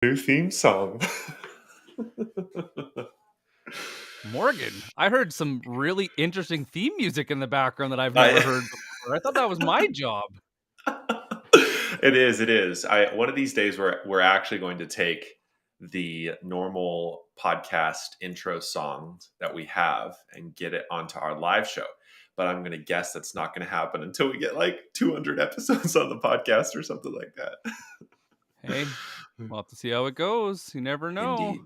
New theme song. Morgan, I heard some really interesting theme music in the background that I've never heard before. I thought that was my job. It is. One of these days we're actually going to take the normal podcast intro songs that we have and get it onto our live show. But I'm going to guess that's not going to happen until we get like 200 episodes on the podcast or something like that. Hey, we'll have to see how it goes. You never know. Indeed.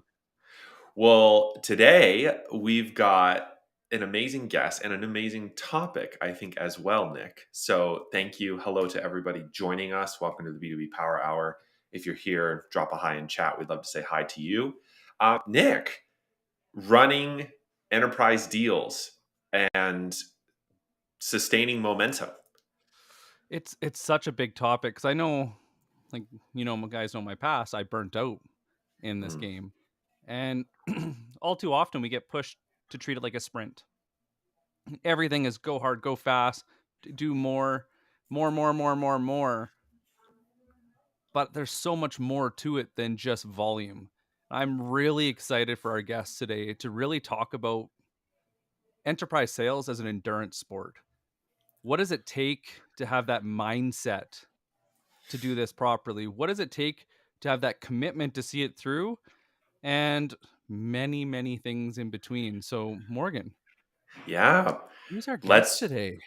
Well, today we've got an amazing guest and an amazing topic, I think, as well, Nick. So thank you. Hello to everybody joining us. Welcome to the B2B Power Hour. If you're here, drop a hi in chat. We'd love to say hi to you. Nick, running enterprise deals and sustaining momentum. It's such a big topic because I know, like, guys know my past. I burnt out in this game. And all too often we get pushed to treat it like a sprint. Everything is go hard, go fast, do more. But there's so much more to it than just volume. I'm really excited for our guests today to really talk about enterprise sales as an endurance sport. What does it take to have that mindset to do this properly? What does it take to have that commitment to see it through? And many, many things in between. So, Morgan. Yeah. Who's our guest today?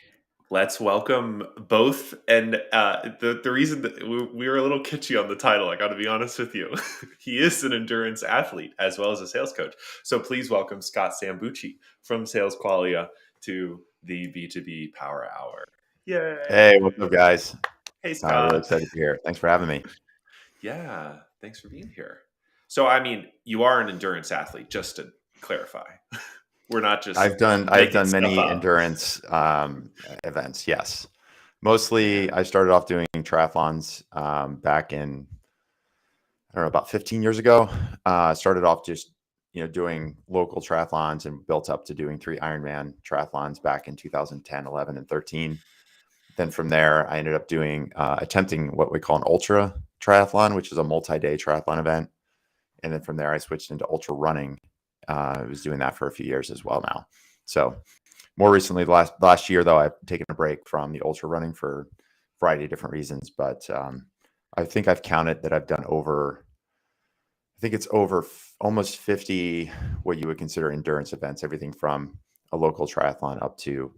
Let's welcome both. And the reason that we were a little kitschy on the title, I got to be honest with you. He is an endurance athlete as well as a sales coach. So please welcome Scott Sambucci from Sales Qualia to the B2B Power Hour. Yay. Hey, what's up, guys? Hey, Scott. Really excited to be here. Thanks for having me. Yeah, thanks for being here. So, I mean, you are an endurance athlete, just to clarify. We're not just. I've done many endurance events. Yes, mostly I started off doing triathlons back in about 15 years ago. Started off just doing local triathlons and built up to doing 3 Ironman triathlons back in 2010, 11, and 13. Then from there, I ended up attempting what we call an ultra triathlon, which is a multi-day triathlon event. And then from there, I switched into ultra running. I was doing that for a few years as well now. So more recently, last year, though, I've taken a break from the ultra running for a variety of different reasons. But I think I've counted that I've done almost 50 what you would consider endurance events, everything from a local triathlon up to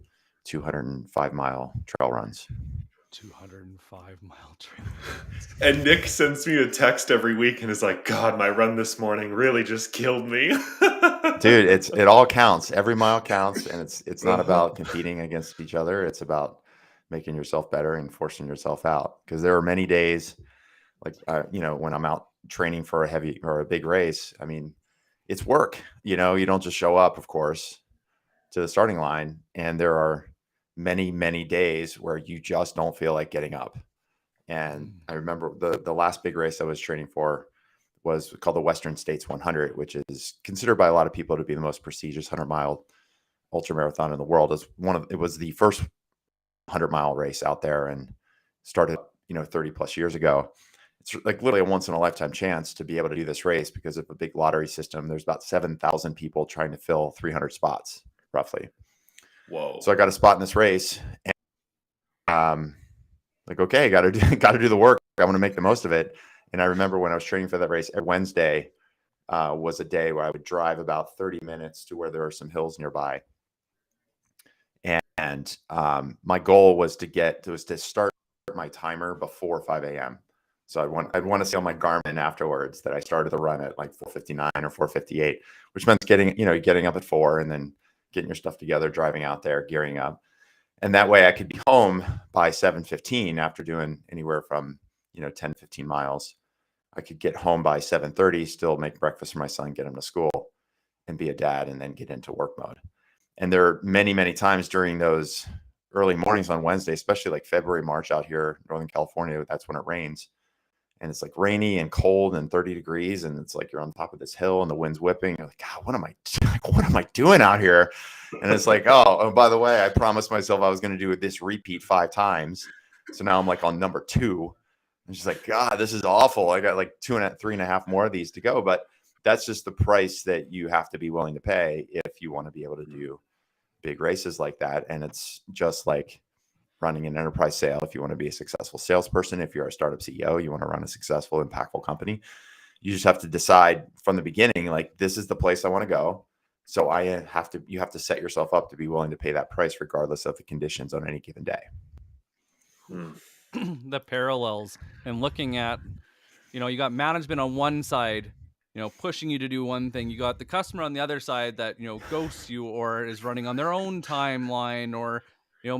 205-mile trail runs. 205-mile trail runs. And Nick sends me a text every week and is like, God, my run this morning really just killed me. Dude, it all counts. Every mile counts. And it's not about competing against each other. It's about making yourself better and forcing yourself out. Because there are many days, like, when I'm out training for a heavy or a big race, I mean, it's work. You don't just show up, of course, to the starting line. And there are many, many days where you just don't feel like getting up. And I remember the last big race I was training for was called the Western States 100, which is considered by a lot of people to be the most prestigious 100-mile ultramarathon in the world. It was the first 100-mile race out there and started 30 plus years ago. It's like literally a once in a lifetime chance to be able to do this race because of a big lottery system. There's about 7,000 people trying to fill 300 spots roughly. Whoa. So I got a spot in this race and okay, got to do the work. I want to make the most of it. And I remember when I was training for that race, every Wednesday was a day where I would drive about 30 minutes to where there are some hills nearby. And my goal was to start my timer before 5 a.m. So I'd want to see on my Garmin afterwards that I started the run at like 4:59 or 4:58, which meant getting up at 4 and then getting your stuff together, driving out there, gearing up. And that way I could be home by 7:15 after doing anywhere from, 10, 15 miles. I could get home by 7:30, still make breakfast for my son, get him to school and be a dad and then get into work mode. And there are many, many times during those early mornings on Wednesday, especially like February, March out here, Northern California, that's when it rains. And it's like rainy and cold and 30 degrees. And it's like you're on top of this hill and the wind's whipping. You're like, God, what am I doing out here? And it's like, oh, by the way, I promised myself I was going to do this repeat 5 times. So now I'm like on number 2. And she's like, God, this is awful. I got like 3.5 more of these to go. But that's just the price that you have to be willing to pay if you want to be able to do big races like that. And it's just like running an enterprise sale. If you want to be a successful salesperson, if you're a startup CEO, you want to run a successful, impactful company, you just have to decide from the beginning, like, this is the place I want to go. So you have to set yourself up to be willing to pay that price regardless of the conditions on any given day. The parallels and looking at, you got management on one side, pushing you to do one thing. You got the customer on the other side that, ghosts you or is running on their own timeline or,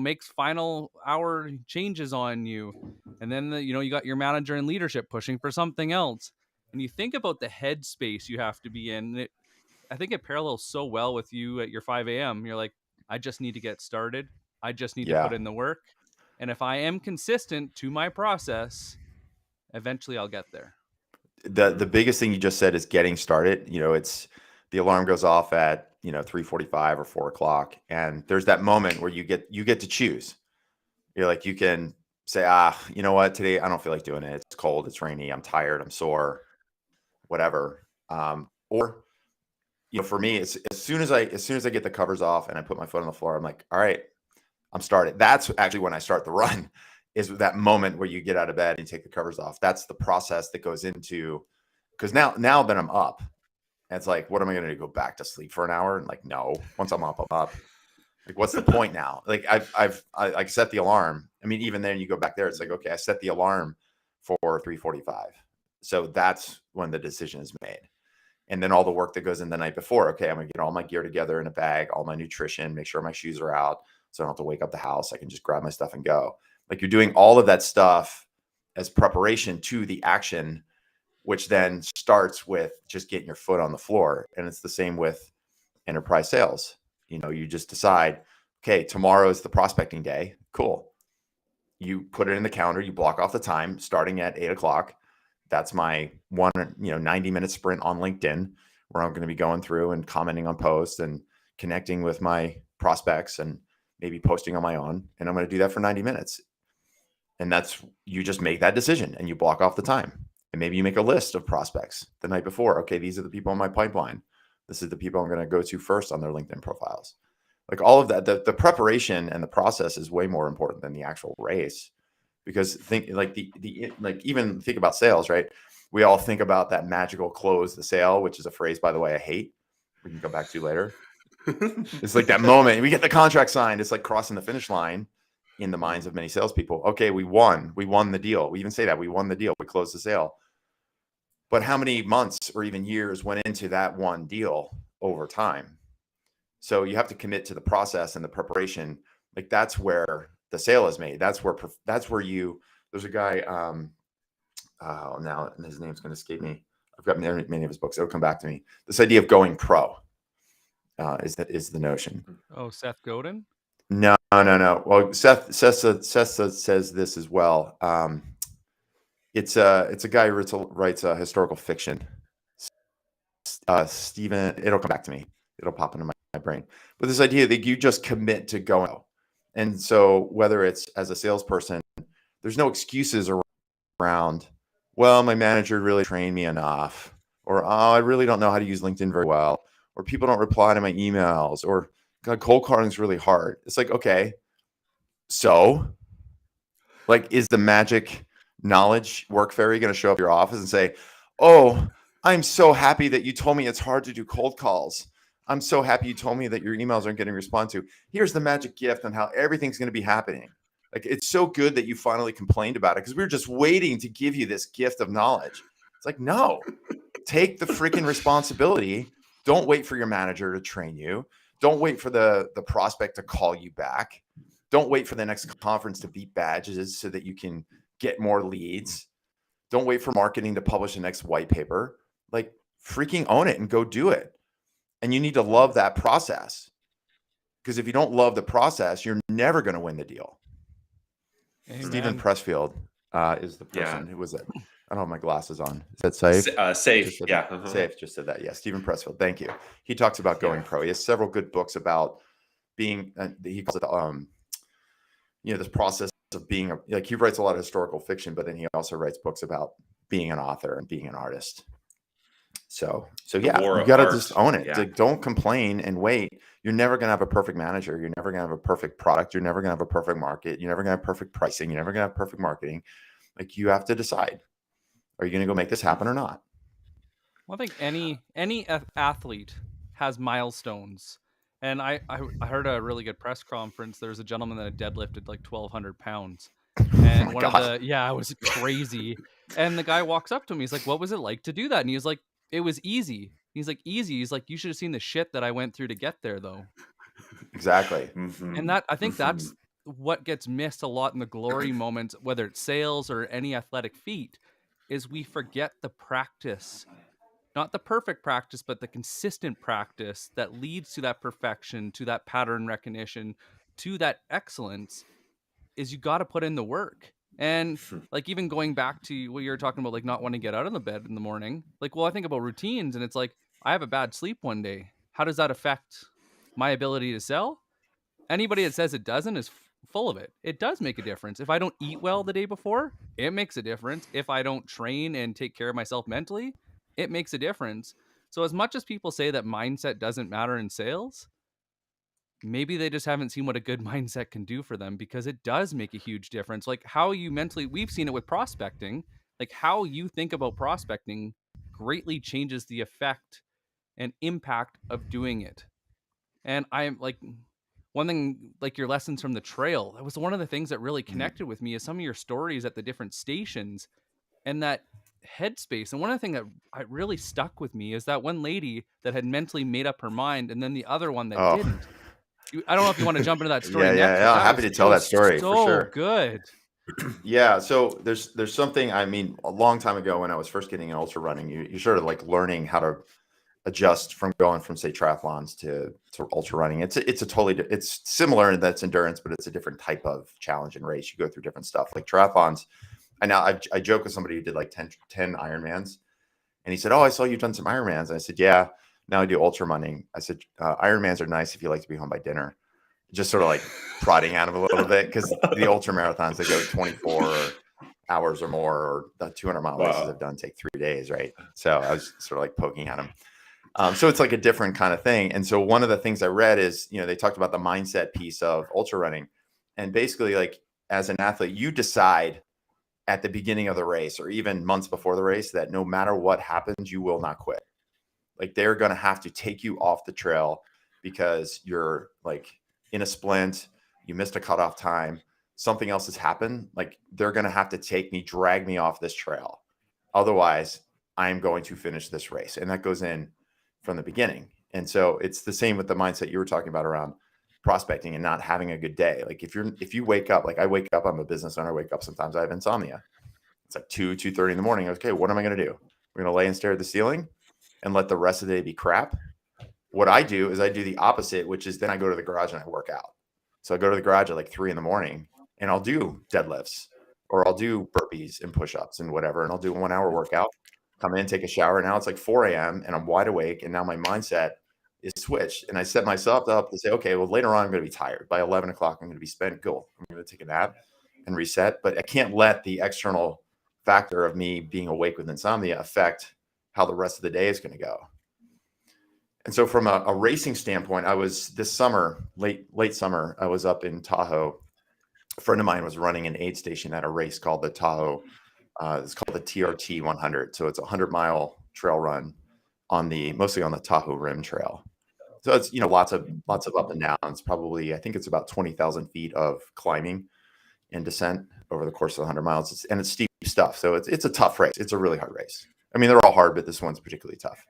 makes final hour changes on you. And then, you got your manager and leadership pushing for something else. And you think about the headspace you have to be in. I think it parallels so well with you at your 5 a.m. You're like, I just need to get started. I just need to put in the work. And if I am consistent to my process, eventually I'll get there. The biggest thing you just said is getting started. It's the alarm goes off at 3:45 or 4 o'clock, and there's that moment where you get to choose. You're like, you can say, you know what, today I don't feel like doing it. It's cold, it's rainy, I'm tired, I'm sore, whatever. Or for me, it's as soon as I get the covers off and I put my foot on the floor, I'm like, all right, I'm started. That's actually when I start the run. Is that moment where you get out of bed and take the covers off. That's the process that goes into, because now that I'm up, it's like, what am I going to do? Go back to sleep for an hour? And like, no, once I'm up, I'm up. Like, what's the point now? Like, I set the alarm. I mean, even then you go back there, it's like, okay, I set the alarm for 3:45. So that's when the decision is made. And then all the work that goes in the night before, okay, I'm going to get all my gear together in a bag, all my nutrition, make sure my shoes are out, so I don't have to wake up the house. I can just grab my stuff and go. Like, you're doing all of that stuff as preparation to the action, which then starts with just getting your foot on the floor. And it's the same with enterprise sales. You just decide, okay, tomorrow is the prospecting day. Cool. You put it in the calendar, you block off the time starting at 8 o'clock. That's my 90-minute sprint on LinkedIn, where I'm going to be going through and commenting on posts and connecting with my prospects and maybe posting on my own. And I'm going to do that for 90 minutes. And you just make that decision and you block off the time. And maybe you make a list of prospects the night before. Okay, these are the people in my pipeline. This is the people I'm going to go to first on their LinkedIn profiles. Like, all of that, the preparation and the process is way more important than the actual race. Because even think about sales, right? We all think about that magical close the sale, which is a phrase, by the way, I hate. We can go back to later. It's like that moment we get the contract signed. It's like crossing the finish line in the minds of many salespeople. Okay, we won the deal. We even say that we won the deal. We closed the sale. But how many months or even years went into that one deal over time? So you have to commit to the process and the preparation. Like, that's where the sale is made. That's where there's a guy, now his name's going to escape me. I've got many of his books. It'll come back to me. This idea of going pro is the notion. Oh, Seth Godin? No. Well, Seth says this as well. It's a guy who writes historical fiction. Stephen, it'll come back to me. It'll pop into my brain. But this idea that you just commit to going. And so whether it's as a salesperson, there's no excuses around, well, my manager really trained me enough, or, oh, I really don't know how to use LinkedIn very well, or people don't reply to my emails, or God, cold calling is really hard. It's like, okay, so like, is the magic knowledge work fairy going to show up at your office and say, oh, I'm so happy that you told me it's hard to do cold calls. I'm so happy you told me that your emails aren't getting responded to. Here's the magic gift on how everything's going to be happening. Like, it's so good that you finally complained about it because we were just waiting to give you this gift of knowledge. It's like, no, take the freaking responsibility. Don't wait for your manager to train you. Don't wait for the prospect to call you back. Don't wait for the next conference to beat badges so that you can get more leads. Don't wait for marketing to publish the next white paper. Like, freaking own it and go do it. And you need to love that process, because if you don't love the process, you're never going to win the deal. Amen. Stephen Pressfield is the person who was it. I don't have my glasses on. Is that safe? Safe. Yeah. Safe just said that. Yeah. Stephen Pressfield. Thank you. He talks about going pro. He has several good books about being, he calls it, this process of being like, he writes a lot of historical fiction, but then he also writes books about being an author and being an artist. So The yeah, war you of got to art. just own it. Yeah. Like, don't complain and wait. You're never going to have a perfect manager. You're never going to have a perfect product. You're never going to have a perfect market. You're never going to have perfect pricing. You're never going to have perfect marketing. Like, you have to decide, are you going to go make this happen or not? Well, I think any athlete has milestones, and I heard a really good press conference. There was a gentleman that had deadlifted like 1,200 pounds, Oh and my one of God. the it was crazy. And the guy walks up to him. He's like, "What was it like to do that?" And he was like, "It was easy." He's like, "Easy." He's like, "You should have seen the shit that I went through to get there, though." Exactly. And I think that's what gets missed a lot in the glory moments, whether it's sales or any athletic feat, is we forget the practice. Not the perfect practice, but the consistent practice that leads to that perfection, to that pattern recognition, to that excellence. Is you got to put in the work. And like, even going back to what you were talking about, like not wanting to get out of the bed in the morning, like, well, I think about routines, and it's like, I have a bad sleep one day. How does that affect my ability to sell? Anybody that says it doesn't is full of it. It does make a difference. If I don't eat well the day before, it makes a difference. If I don't train and take care of myself mentally, it makes a difference. So as much as people say that mindset doesn't matter in sales, maybe they just haven't seen what a good mindset can do for them, because it does make a huge difference. Like, how you mentally, we've seen it with prospecting, like how you think about prospecting greatly changes the effect and impact of doing it. And I'm like, one thing, like your lessons from the trail, that was one of the things that really connected with me, is some of your stories at the different stations and that headspace. And one of the things that really stuck with me is that one lady that had mentally made up her mind, and then the other one that Oh, didn't. I don't know if you want to jump into that story yeah, yeah, next, but yeah. I'm happy to it tell that was story for so sure. good. Yeah. So there's something, I mean, a long time ago when I was first getting in ultra running, you're sort of like learning how to adjust from going from, say, triathlons to ultra running. It's a totally it's similar in that it's endurance, but it's a different type of challenge and race. You go through different stuff. Like triathlons, I joke with somebody who did like 10 Ironmans, and he said, "Oh, I saw you've done some Ironmans." And I said, "Yeah, now I do ultra running." I said, "Ironmans are nice if you like to be home by dinner." Just sort of like prodding at him a little bit, because the ultra marathons, they go 24 hours or more, or the 200-mile races I've done take 3 days, right? So I was sort of like poking at him. So it's like a different kind of thing. And so one of the things I read is, they talked about the mindset piece of ultra running. And basically, like, as an athlete, you decide at the beginning of the race or even months before the race that no matter what happens, you will not quit. Like, they're going to have to take you off the trail because you're like in a splint, you missed a cutoff time, something else has happened. Like, they're going to have to drag me off this trail. Otherwise, I'm going to finish this race. And that goes in from the beginning. And so it's the same with the mindset you were talking about around prospecting and not having a good day. Like, if you wake up, like I wake up, I'm a business owner, I wake up, sometimes I have insomnia. It's like 2:30 in the morning. Okay, what am I going to do? We're going to lay and stare at the ceiling and let the rest of the day be crap. What I do is I do the opposite, which is then I go to the garage and I work out. So I go to the garage at like 3 in the morning and I'll do deadlifts, or I'll do burpees and push-ups and whatever. And I'll do a 1 hour workout, come in, take a shower. Now it's like 4 a.m. and I'm wide awake. And now my mindset is switched. And I set myself up to say, okay, well, later on, I'm going to be tired. By 11 o'clock, I'm going to be spent. Cool. I'm going to take a nap and reset. But I can't let the external factor of me being awake with insomnia affect how the rest of the day is going to go. And so from a racing standpoint, I was this summer, late summer, I was up in Tahoe. A friend of mine was running an aid station at a race called the Tahoe. It's called the TRT 100. So it's a 100-mile trail run mostly on the Tahoe Rim Trail. So it's, lots of up and downs. Probably, I think it's about 20,000 feet of climbing and descent over the course of 100 miles. And it's steep stuff. So it's a tough race. It's a really hard race. I mean, they're all hard, but this one's particularly tough.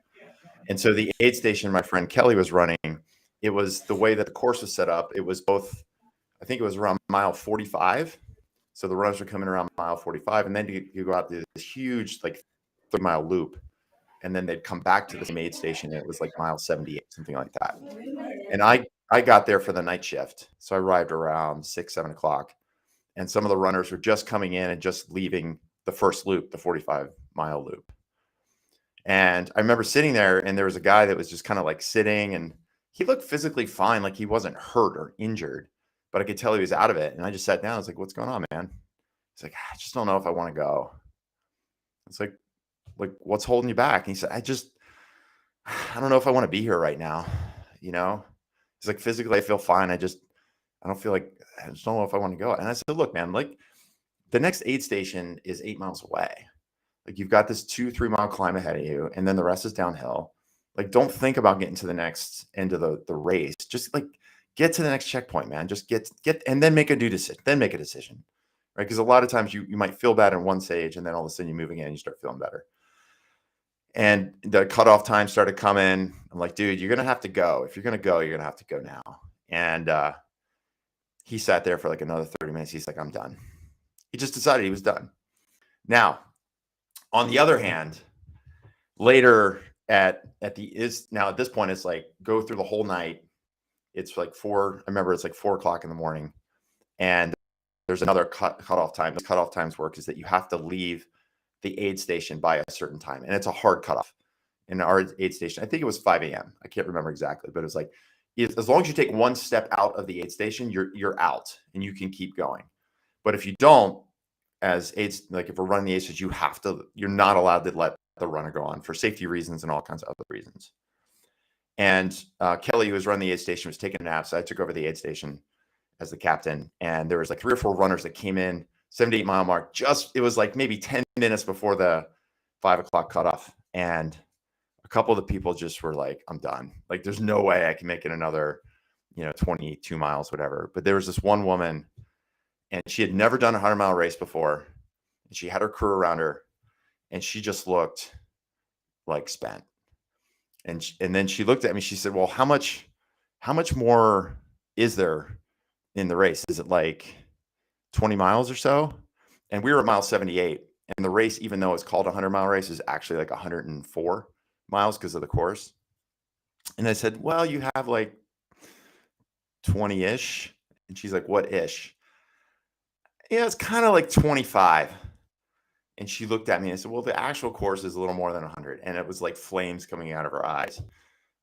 And so the aid station my friend Kelly was running, it was the way that the course was set up. It was both, I think it was around mile 45. So the runners were coming around mile 45, and then you go out to this huge, like 30-mile loop, and then they'd come back to the same aid station. And it was like mile 78, something like that. And I got there for the night shift. So I arrived around 6, 7 o'clock. And some of the runners were just coming in and just leaving the first loop, the 45-mile loop. And I remember sitting there, and there was a guy that was just kind of like sitting, and he looked physically fine, like he wasn't hurt or injured, but I could tell he was out of it. And I just sat down. I was like, what's going on, man? He's like, I just don't know if I want to go. It's like, what's holding you back? And he said, I don't know if I want to be here right now. You know, he's like, physically, I feel fine. I don't feel like, I just don't know if I want to go. And I said, look, man, like the next aid station is 8 miles away. Like you've got this 2-3 mile climb ahead of you, and then the rest is downhill. Like, don't think about getting to the next end of the race. Just like get to the next checkpoint, man. Just get, and then make a decision. Then make a decision, right? Because a lot of times you might feel bad in one stage, and then all of a sudden you move again and you start feeling better. And the cutoff time started coming. I'm like, dude, you're gonna have to go. If you're gonna go, you're gonna have to go now. And he sat there for like another 30 minutes. He's like, I'm done. He just decided he was done. Now, on the other hand, later at this point, it's like go through the whole night. It's like I remember it's like 4:00 in the morning, and there's another cutoff time. The cutoff times work is that you have to leave the aid station by a certain time, and it's a hard cutoff. In our aid station, I think it was 5 a.m. I can't remember exactly, but it was like as long as you take one step out of the aid station, you're out and you can keep going. But if you don't, as aids, like if we're running the aid station, you're not allowed to let the runner go on for safety reasons and all kinds of other reasons. And Kelly, who was running the aid station, was taking a nap, so I took over the aid station as the captain. And there was like 3 or 4 runners that came in 7 to 8 mile mark. It was like maybe 10 minutes before the 5 o'clock cutoff. And a couple of the people just were like, I'm done. Like, there's no way I can make it another, 22 miles, whatever. But there was this one woman, and she had never done a 100-mile race before. And she had her crew around her, and she just looked like spent. And then she looked at me. She said, well, how much more is there in the race? Is it like 20 miles or so? And we were at mile 78. And the race, even though it's called a 100-mile race, is actually like 104 miles because of the course. And I said, well, you have like 20-ish. And she's like, what ish? Yeah, it's kind of like 25. And she looked at me and said, well, the actual course is a little more than 100. And it was like flames coming out of her eyes.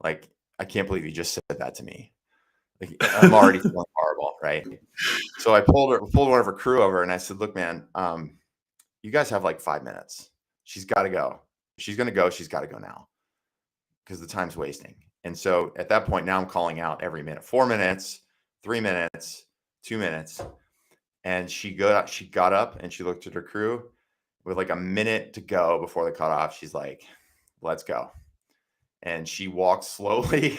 Like, I can't believe you just said that to me. Like, I'm already feeling horrible, right? So I pulled one of her crew over and I said, look, man, you guys have like 5 minutes. She's got to go. If she's going to go, she's got to go now because the time's wasting. And so at that point, now I'm calling out every minute, 4 minutes, 3 minutes, 2 minutes. And she got up and she looked at her crew with like a minute to go before the cutoff. She's like, let's go. And she walked slowly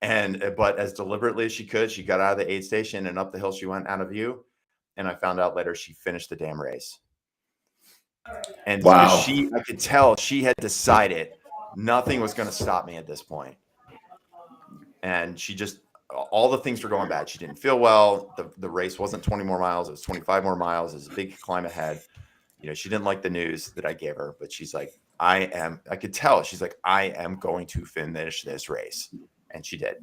but as deliberately as she could. She got out of the aid station and up the hill she went out of view. And I found out later she finished the damn race. And wow. I could tell she had decided nothing was going to stop me at this point. And all the things were going bad. She didn't feel well. The race wasn't 20 more miles. It was 25 more miles. It was a big climb ahead. She didn't like the news that I gave her, but she's like, I could tell. She's like, I am going to finish this race. And she did.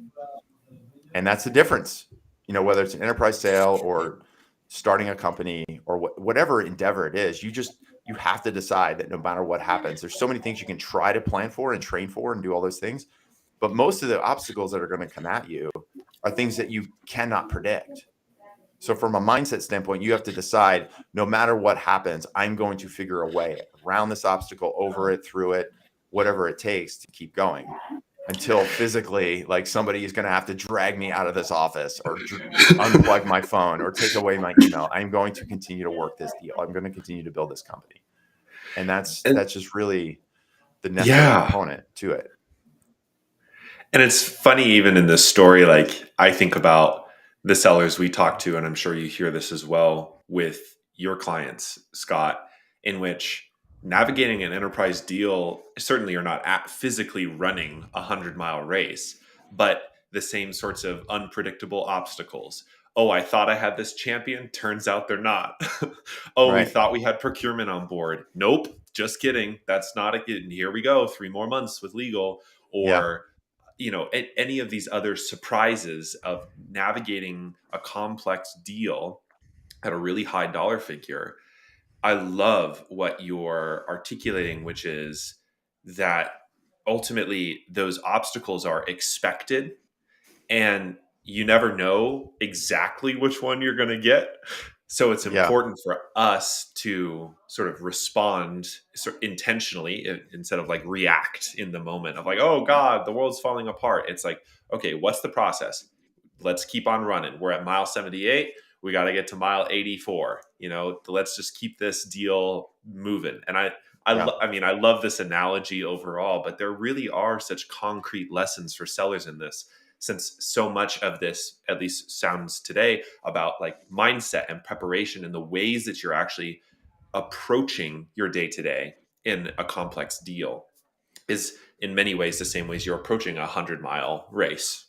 And that's the difference, whether it's an enterprise sale or starting a company or whatever endeavor it is, you have to decide that no matter what happens, there's so many things you can try to plan for and train for and do all those things. But most of the obstacles that are going to come at you are things that you cannot predict. So from a mindset standpoint, you have to decide no matter what happens, I'm going to figure a way around this obstacle, over it, through it, whatever it takes to keep going until physically, like, somebody is going to have to drag me out of this office or unplug my phone or take away my email. I'm going to continue to work this deal. I'm going to continue to build this company. And that's just really the necessary component to it. And it's funny, even in this story, like, I think about the sellers we talk to, and I'm sure you hear this as well with your clients, Scott, in which navigating an enterprise deal, certainly you're not physically running a 100-mile race, but the same sorts of unpredictable obstacles. Oh, I thought I had this champion. Turns out they're not. We thought we had procurement on board. Nope. Just kidding. That's not it. Here we go. 3 more months with legal, or any of these other surprises of navigating a complex deal at a really high dollar figure. I love what you're articulating, which is that ultimately those obstacles are expected, and you never know exactly which one you're going to get. So it's Yeah. important for us to sort of respond intentionally instead of like react in the moment of like, oh God, the world's falling apart. It's like, okay, what's the process? Let's keep on running. We're at mile 78. We got to get to mile 84. Let's just keep this deal moving. And Yeah. I mean, I love this analogy overall, but there really are such concrete lessons for sellers in this, since so much of this at least sounds today about like mindset and preparation and the ways that you're actually approaching your day to day in a complex deal is in many ways the same ways you're approaching a 100-mile race.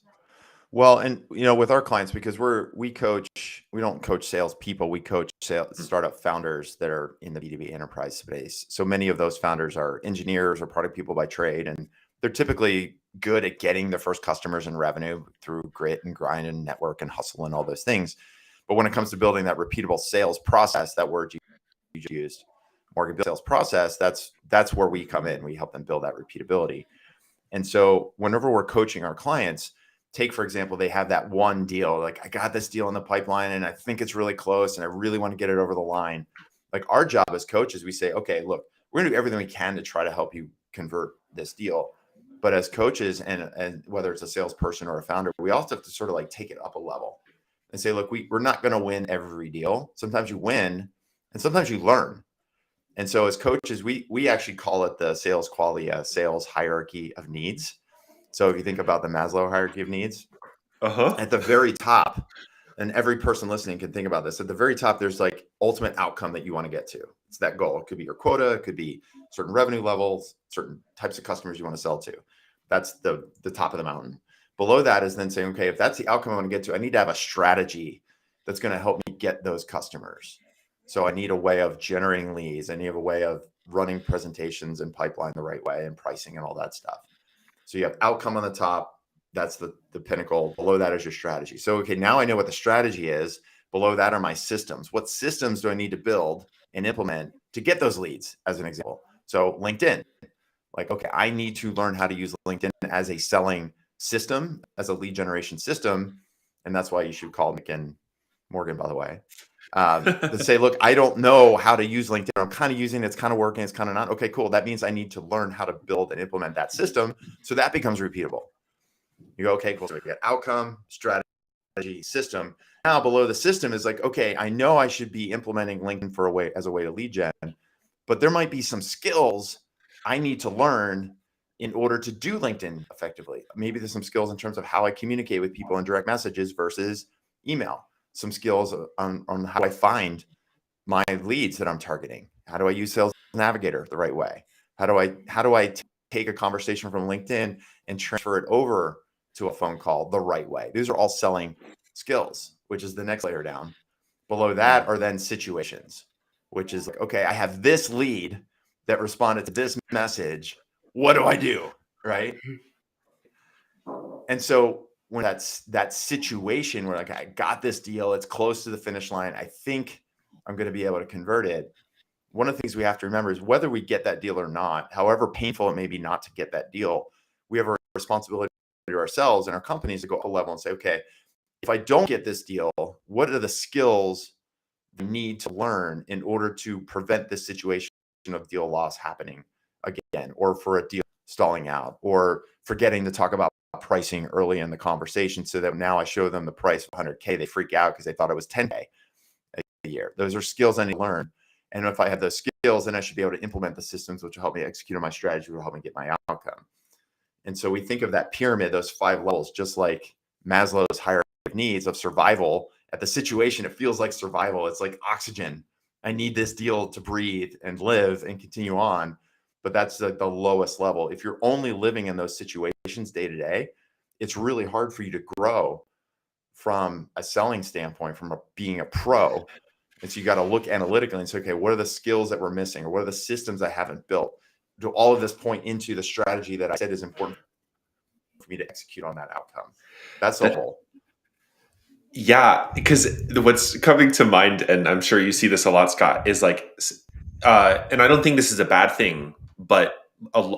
Well, and with our clients, because we don't coach salespeople, we coach startup founders that are in the B2B enterprise space. So many of those founders are engineers or product people by trade, and they're typically good at getting their first customers and revenue through grit and grind and network and hustle and all those things. But when it comes to building that repeatable sales process, that word you used, Morgan, sales process, that's where we come in. We help them build that repeatability. And so whenever we're coaching our clients, take, for example, they have that one deal, like I got this deal in the pipeline and I think it's really close and I really want to get it over the line. Like our job as coaches, we say, okay, look, we're going to do everything we can to try to help you convert this deal. But as coaches, and whether it's a salesperson or a founder, we also have to sort of like take it up a level and say, look, we're not going to win every deal. Sometimes you win and sometimes you learn. And so as coaches, we actually call it the sales quality, sales hierarchy of needs. So if you think about the Maslow hierarchy of needs, at the very top, and every person listening can think about this, at the very top, there's like ultimate outcome that you want to get to. It's that goal. It could be your quota. It could be certain revenue levels, certain types of customers you want to sell to. That's the top of the mountain. Below that is then saying, okay, if that's the outcome I want to get to, I need to have a strategy that's going to help me get those customers. So I need a way of generating leads. I need a way of running presentations and pipeline the right way and pricing and all that stuff. So you have outcome on the top. That's the pinnacle. Below that is your strategy. So, okay, now I know what the strategy is. Below that are my systems. What systems do I need to build and implement to get those leads, as an example? So LinkedIn, like, okay, I need to learn how to use LinkedIn as a selling system, as a lead generation system. And that's why you should call Morgan, by the way. To say, look, I don't know how to use LinkedIn. I'm kind of using it. It's kind of working. It's kind of not. Okay, cool. That means I need to learn how to build and implement that system. So that becomes repeatable. You go, okay, cool. So we get outcome, strategy, system. Now below the system is like, okay, I know I should be implementing LinkedIn as a way to lead gen, but there might be some skills I need to learn in order to do LinkedIn effectively. Maybe there's some skills in terms of how I communicate with people in direct messages versus email. Some skills on how I find my leads that I'm targeting. How do I use Sales Navigator the right way? How do I take a conversation from LinkedIn and transfer it over to a phone call the right way? These are all selling skills, which is the next layer down. Below that are then situations, which is like, okay, I have this lead that responded to this message. What do I do? Right. And so when that's that situation where like I got this deal, it's close to the finish line, I think I'm going to be able to convert it. One of the things we have to remember is whether we get that deal or not, however painful it may be not to get that deal, we have a responsibility to ourselves and our companies to go up a level and say, okay, if I don't get this deal, what are the skills I need to learn in order to prevent this situation of deal loss happening again, or for a deal stalling out, or forgetting to talk about pricing early in the conversation so that now I show them the price of 100K, they freak out because they thought it was 10K a year. Those are skills I need to learn. And if I have those skills, then I should be able to implement the systems which will help me execute on my strategy, will help me get my outcome. And so we think of that pyramid, those 5 levels, just like Maslow's hierarchy of needs of survival. At the situation, it feels like survival. It's like oxygen. I need this deal to breathe and live and continue on. But that's the lowest level. If you're only living in those situations day to day, it's really hard for you to grow from a selling standpoint, from being a pro. And so you got to look analytically and say, okay, what are the skills that we're missing, or what are the systems I haven't built? Do all of this point into the strategy that I said is important for me to execute on that outcome? That's the whole. Yeah, because what's coming to mind, and I'm sure you see this a lot, Scott, is like, and I don't think this is a bad thing, but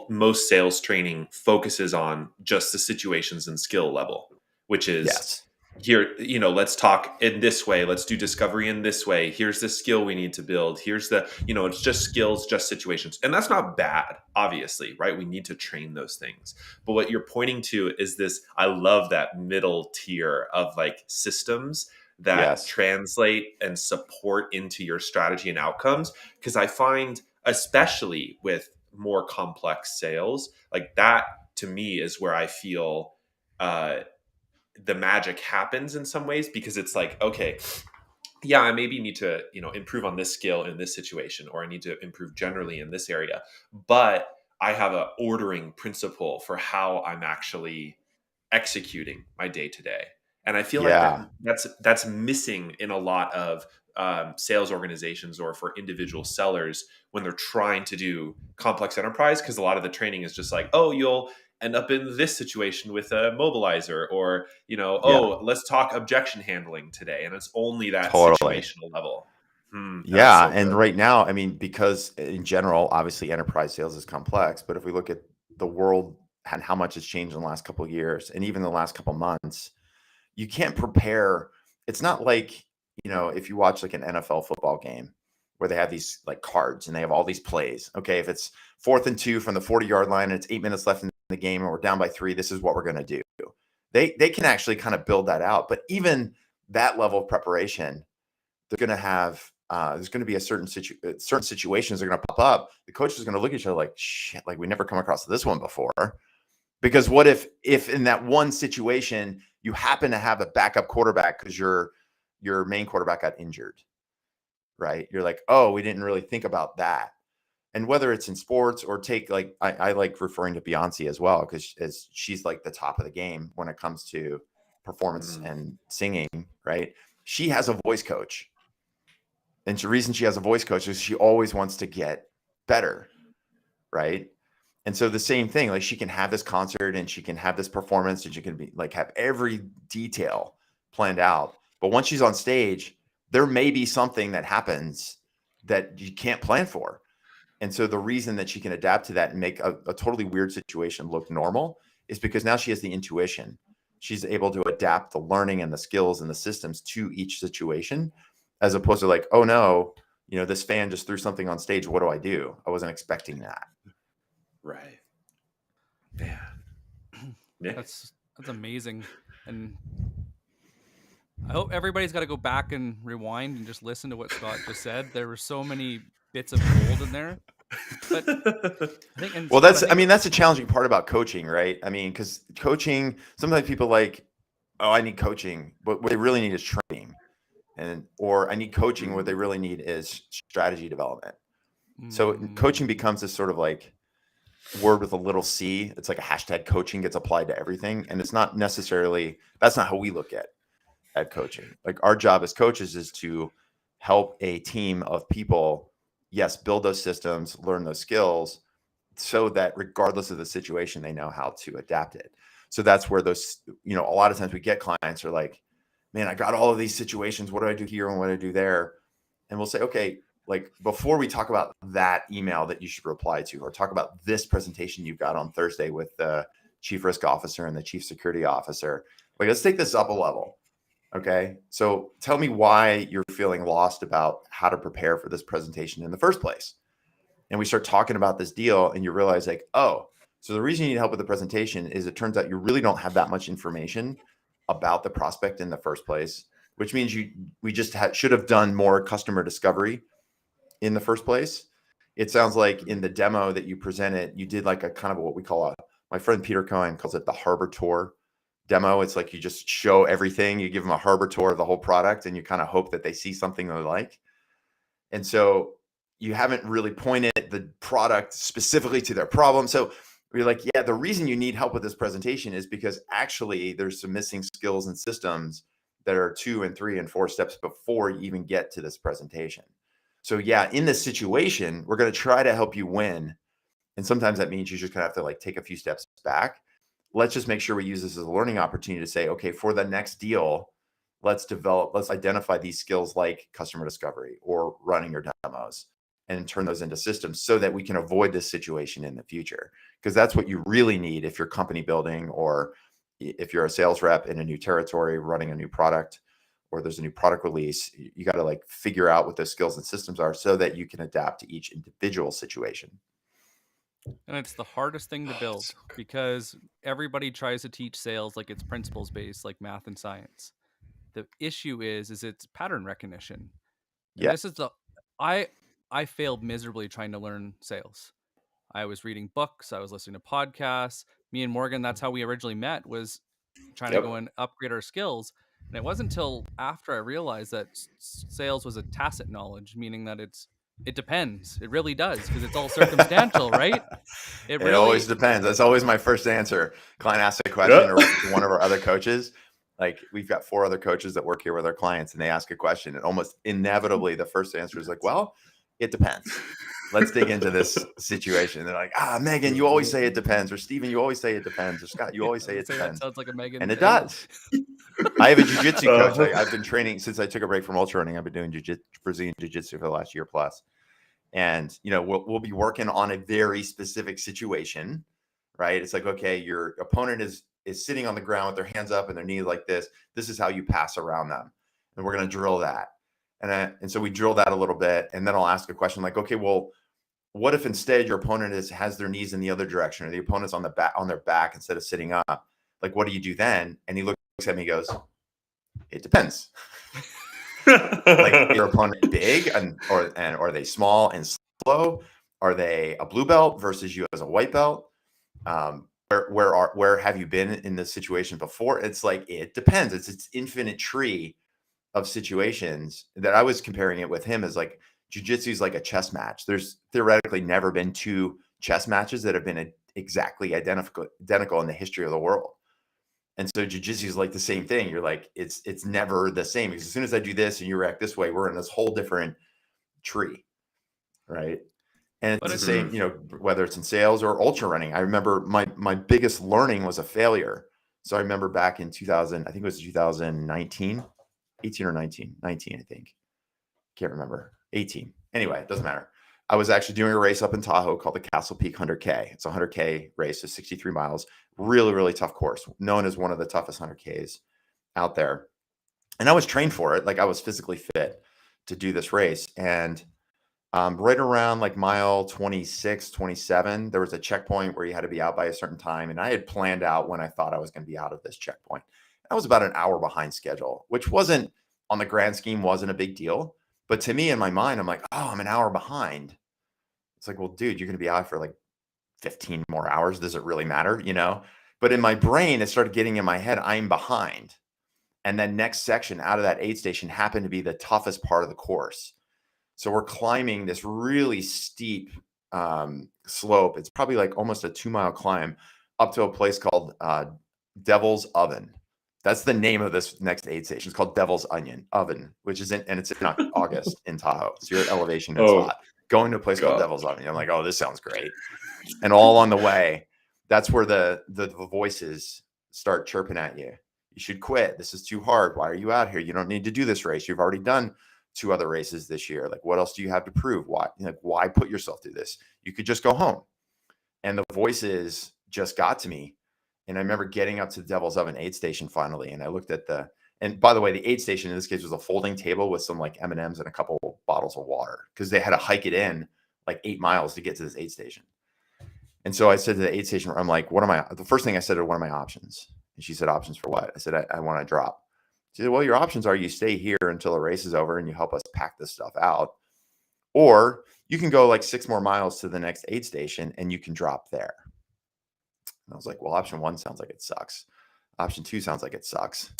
most sales training focuses on just the situations and skill level, which is Yes. here, let's talk in this way, let's do discovery in this way, here's the skill we need to build, here's the, it's just skills, just situations, and that's not bad, obviously, right? We need to train those things, but what you're pointing to is this, I love that middle tier of like systems that Yes. translate and support into your strategy and outcomes, because I find, especially with more complex sales, like that to me is where I feel the magic happens in some ways, because it's like, okay, yeah, I maybe need to, improve on this skill in this situation, or I need to improve generally in this area, but I have a ordering principle for how I'm actually executing my day to day. And I feel like Yeah, that's missing in a lot of sales organizations, or for individual sellers when they're trying to do complex enterprise, because a lot of the training is just like, oh, you'll end up in this situation with a mobilizer, or yeah, oh, let's talk objection handling today, and it's only that totally. situational level. That's Yeah, so and good. right now, I mean, because in general, obviously enterprise sales is complex, but if we look at the world and how much has changed in the last couple of years and even the last couple of months, you can't prepare. It's not like, if you watch like an NFL football game where they have these like cards and they have all these plays. Okay, if it's 4th and 2 from the 40-yard line and it's 8 minutes left in the game and we're down by 3, this is what we're going to do. They can actually kind of build that out, but even that level of preparation, they're going to have there's going to be a certain situations are going to pop up. The coach is going to look at each other like, shit, like we never come across this one before. Because what if in that one situation you happen to have a backup quarterback because your main quarterback got injured, right? You're like, oh, we didn't really think about that. And whether it's in sports or take like I like referring to Beyonce as well, because as she's like the top of the game when it comes to performance Mm, and singing, right? She has a voice coach. And the reason she has a voice coach is she always wants to get better, right? And so the same thing, like she can have this concert and she can have this performance and she can be like have every detail planned out. But once she's on stage, there may be something that happens that you can't plan for. And so the reason that she can adapt to that and make a totally weird situation look normal is because now she has the intuition. She's able to adapt the learning and the skills and the systems to each situation, as opposed to like, oh no, this fan just threw something on stage. What do I do? I wasn't expecting that. right. Man. Nick. That's amazing. And I hope everybody's got to go back and rewind and just listen to what Scott just said. There were so many bits of gold in there. But I think, and Well, Scott, I I think, mean, that's a challenging part about coaching, right? I mean, because coaching, sometimes people like, oh, I need coaching, but what they really need is training, or I need coaching. What they Mm, really need is strategy development. So coaching mm, becomes this sort of like word with a little c. It's like a hashtag coaching gets applied to everything, and it's not necessarily, that's not how we look at coaching. Like our job as coaches is to help a team of people, yes, build those systems, learn those skills, so that regardless of the situation, they know how to adapt it. So that's where those, a lot of times we get clients are like, man, I got all of these situations. What do I do here and what do I do there? And we'll say, okay, like before we talk about that email that you should reply to, or talk about this presentation you've got on Thursday with the chief risk officer and the chief security officer, like let's take this up a level. Okay. So tell me why you're feeling lost about how to prepare for this presentation in the first place. And we start talking about this deal and you realize like, oh, so the reason you need help with the presentation is it turns out you really don't have that much information about the prospect in the first place, which means we just should have done more customer discovery in the first place. It sounds like in the demo that you presented, you did like a kind of what we call my friend Peter Cohen calls it the harbor tour demo. It's like you just show everything, you give them a harbor tour of the whole product, and you kind of hope that they see something they like. And so you haven't really pointed the product specifically to their problem. So we're like, yeah, the reason you need help with this presentation is because actually there's some missing skills and systems that are 2 and 3 and 4 steps before you even get to this presentation. So yeah, in this situation, we're going to try to help you win. And sometimes that means you're just going to have to like take a few steps back. Let's just make sure we use this as a learning opportunity to say, okay, for the next deal, let's identify these skills like customer discovery or running your demos and turn those into systems so that we can avoid this situation in the future. Because that's what you really need if you're company building or if you're a sales rep in a new territory running a new product, or there's a new product release, you got to like figure out what those skills and systems are so that you can adapt to each individual situation. And it's the hardest thing to build because everybody tries to teach sales like it's principles based, like math and science. The issue is it's pattern recognition. And Yeah. this is the I failed miserably trying to learn sales. I was reading books, I was listening to podcasts. Me and Morgan, that's how we originally met, was trying to go and upgrade our skills. And it wasn't until after I realized that sales was a tacit knowledge, meaning that it depends. It really does, because it's all circumstantial, right? It always depends. That's always my first answer. Client asks a question, or one of our other coaches. Like, we've got 4 other coaches that work here with our clients, and they ask a question, and almost inevitably the first answer is like, well, it depends. Let's dig into this situation. And they're like, Megan, you always say it depends. Or Steven, you always say it depends. Or Scott, you always say it depends. That sounds like a Megan. And it does. I have a jiu-jitsu coach. I've been training since I took a break from ultra running. I've been doing Brazilian jiu-jitsu for the last year plus. And, we'll be working on a very specific situation, right? It's like, okay, your opponent is sitting on the ground with their hands up and their knees like this. This is how you pass around them. And we're going to drill that. And so we drill that a little bit. And then I'll ask a question like, okay, well, what if instead your opponent has their knees in the other direction, or the opponent's on their back instead of sitting up? Like, what do you do then? And he looks at me and goes, it depends. Like, your opponent big or are they small and slow? Are they a blue belt versus you as a white belt? Where have you been in this situation before? It's like, it depends. It's infinite tree of situations that I was comparing it with him as like jiu-jitsu is like a chess match. There's theoretically never been 2 chess matches that have been exactly identical in the history of the world. And so jiu-jitsu is like the same thing. You're like, it's never the same, because as soon as I do this and you react this way, we're in this whole different tree, right? And it's the same, whether it's in sales or ultra running. I remember my biggest learning was a failure. So I remember back in 2000, I think it was 2019, 18 or 19, I think. Can't remember. 18. Anyway, it doesn't matter. I was actually doing a race up in Tahoe called the Castle Peak 100K. It's a 100K race, so 63 miles. Really, really tough course, known as one of the toughest 100Ks out there. And I was trained for it. Like, I was physically fit to do this race. And right around like mile 26, 27, there was a checkpoint where you had to be out by a certain time. And I had planned out when I thought I was going to be out of this checkpoint. I was about an hour behind schedule, which wasn't, on the grand scheme, wasn't a big deal. But to me, in my mind, I'm like, oh, I'm an hour behind. It's like, well, dude, you're going to be out for like 15 more hours. Does it really matter? But in my brain, it started getting in my head, I'm behind. And then next section out of that aid station happened to be the toughest part of the course. So we're climbing this really steep slope. It's probably like almost a 2-mile climb up to a place called Devil's Oven. That's the name of this next aid station. It's called Devil's Oven, which is it's in August in Tahoe. So you're at elevation, it's hot. Going to a place called Devil's Oven. I'm like, oh, this sounds great. And all on the way, that's where the voices start chirping at you. You should quit. This is too hard. Why are you out here? You don't need to do this race. You've already done 2 other races this year. Like, what else do you have to prove? Why put yourself through this? You could just go home. And the voices just got to me. And I remember getting up to the Devil's Oven aid station finally. And I looked at and by the way, the aid station in this case was a folding table with some like M&Ms and a couple bottles of water, because they had to hike it in like 8 miles to get to this aid station. And so I said to the aid station, I'm like, the first thing I said, what are my options? And she said, options for what? I said, I want to drop. She said, well, your options are you stay here until the race is over and you help us pack this stuff out. Or you can go like 6 more miles to the next aid station and you can drop there. And I was like, well, option 1 sounds like it sucks. Option 2 sounds like it sucks.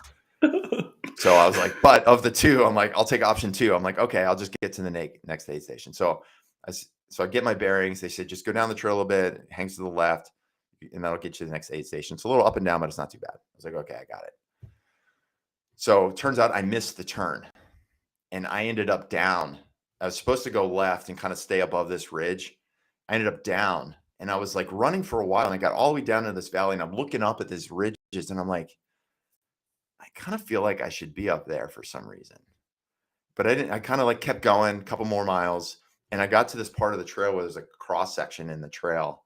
So I was like, but of the 2, I'm like, I'll take option 2. I'm like, okay, I'll just get to the next aid station. So I get my bearings. They said, just go down the trail a bit, it hangs to the left, and that'll get you to the next aid station. It's a little up and down, but it's not too bad. I was like, okay, I got it. So it turns out I missed the turn and I ended up down. I was supposed to go left and kind of stay above this ridge. I ended up down, and I was like running for a while, and I got all the way down to this valley, and I'm looking up at these ridges, and I'm like, I kind of feel like I should be up there for some reason. But I didn't. I kind of like kept going a couple more miles, and I got to this part of the trail where there's a cross section in the trail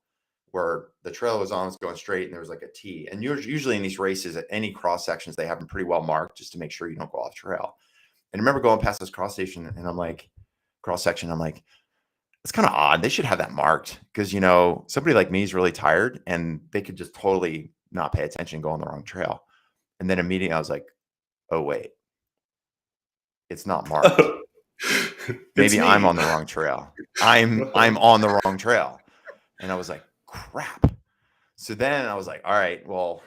where the trail was on, was going straight, and there was like a T. And usually in these races, at any cross sections, they have them pretty well marked just to make sure you don't go off trail. And I remember going past this cross section, and I'm like, it's kind of odd. They should have that marked because, somebody like me is really tired and they could just totally not pay attention and go on the wrong trail. And then immediately I was like, oh, wait, it's not marked. Maybe I'm on the wrong trail. I'm on the wrong trail. And I was like, crap. So then I was like, all right, well,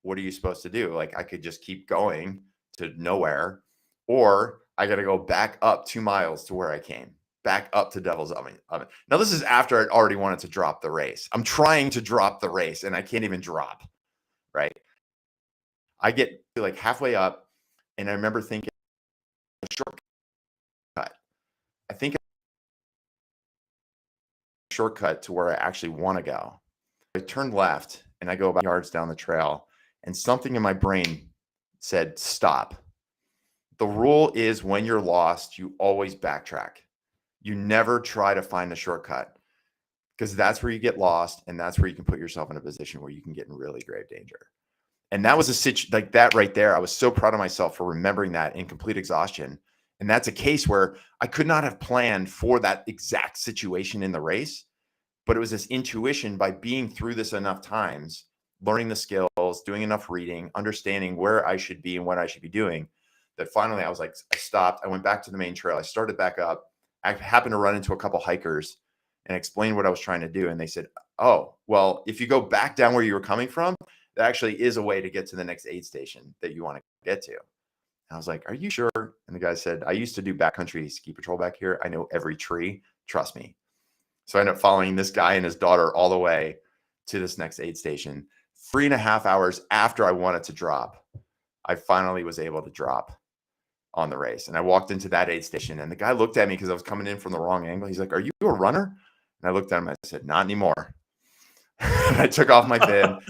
what are you supposed to do? Like, I could just keep going to nowhere, or I got to go back up 2 miles to where I came, back up to Devil's Oven. Now, this is after I'd already wanted to drop the race. I'm trying to drop the race and I can't even drop, right? I get to like halfway up and I remember thinking, shortcut. I think a shortcut to where I actually want to go. I turned left and I go about yards down the trail, and something in my brain said, stop. The rule is when you're lost, you always backtrack. You never try to find the shortcut, because that's where you get lost, and that's where you can put yourself in a position where you can get in really grave danger. And that was a situation like that right there. I was so proud of myself for remembering that in complete exhaustion. And that's a case where I could not have planned for that exact situation in the race, but it was this intuition by being through this enough times, learning the skills, doing enough reading, understanding where I should be and what I should be doing, that finally I was like, I stopped. I went back to the main trail. I started back up. I happened to run into a couple hikers and explained what I was trying to do. And they said, oh, well, if you go back down where you were coming from, there actually is a way to get to the next aid station that you want to get to. And I was like, are you sure? And the guy said, I used to do backcountry ski patrol back here. I know every tree. Trust me. So I ended up following this guy and his daughter all the way to this next aid station. 3.5 hours after I wanted to drop, I finally was able to drop on the race. And I walked into that aid station, and the guy looked at me because I was coming in from the wrong angle. He's like, are you a runner? And I looked at him. I said, not anymore. I took off my bib.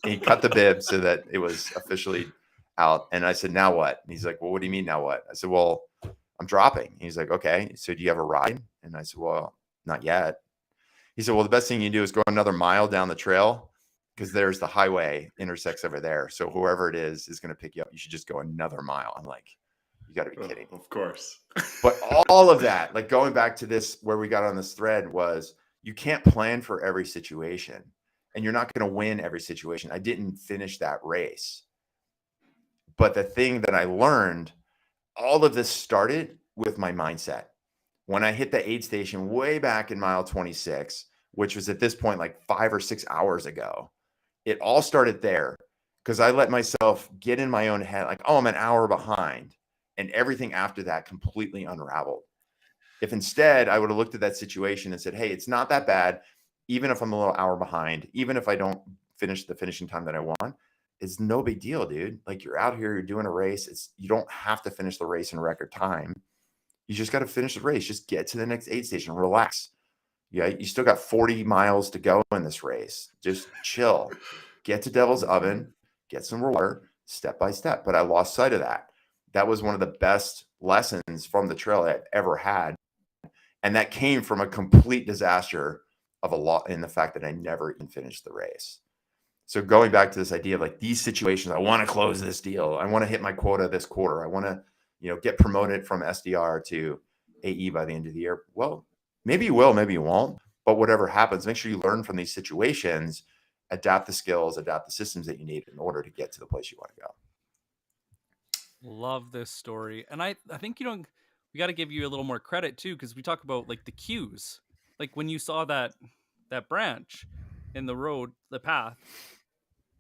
He cut the bib so that it was officially out. And I said, now what? And he's like, well, what do you mean now what? I said, well, I'm dropping. He's like, okay. So do you have a ride? And I said, well, not yet. He said, well, the best thing you do is go another mile down the trail, because there's the highway intersects over there. So whoever it is going to pick you up. You should just go another mile. I'm like, you got to be kidding. Of course. But all of that, like going back to this, where we got on this thread, was you can't plan for every situation, and you're not going to win every situation. I didn't finish that race. But the thing that I learned, all of this started with my mindset. When I hit the aid station way back in mile 26, which was at this point like 5 or 6 hours ago, it all started there, because I let myself get in my own head, like, oh, I'm an hour behind. And everything after that completely unraveled. If instead I would have looked at that situation and said, hey, it's not that bad. Even if I'm a little hour behind, even if I don't finish the finishing time that I want, it's no big deal, dude. Like, you're out here, you're doing a race. You don't have to finish the race in record time. You just got to finish the race. Just get to the next aid station. Relax. Yeah, you still got 40 miles to go in this race. Just chill. Get to Devil's Oven. Get some water, step by step. But I lost sight of that. That was one of the best lessons from the trail I've ever had. And that came from a complete disaster of a lot in the fact that I never even finished the race. So going back to this idea of like these situations, I want to close this deal. I want to hit my quota this quarter. I want to, get promoted from SDR to AE by the end of the year. Well, maybe you will, maybe you won't. But whatever happens, make sure you learn from these situations, adapt the skills, adapt the systems that you need in order to get to the place you want to go. Love this story. And I think we got to give you a little more credit too, because we talk about like the cues. Like when you saw that branch in the road, the path,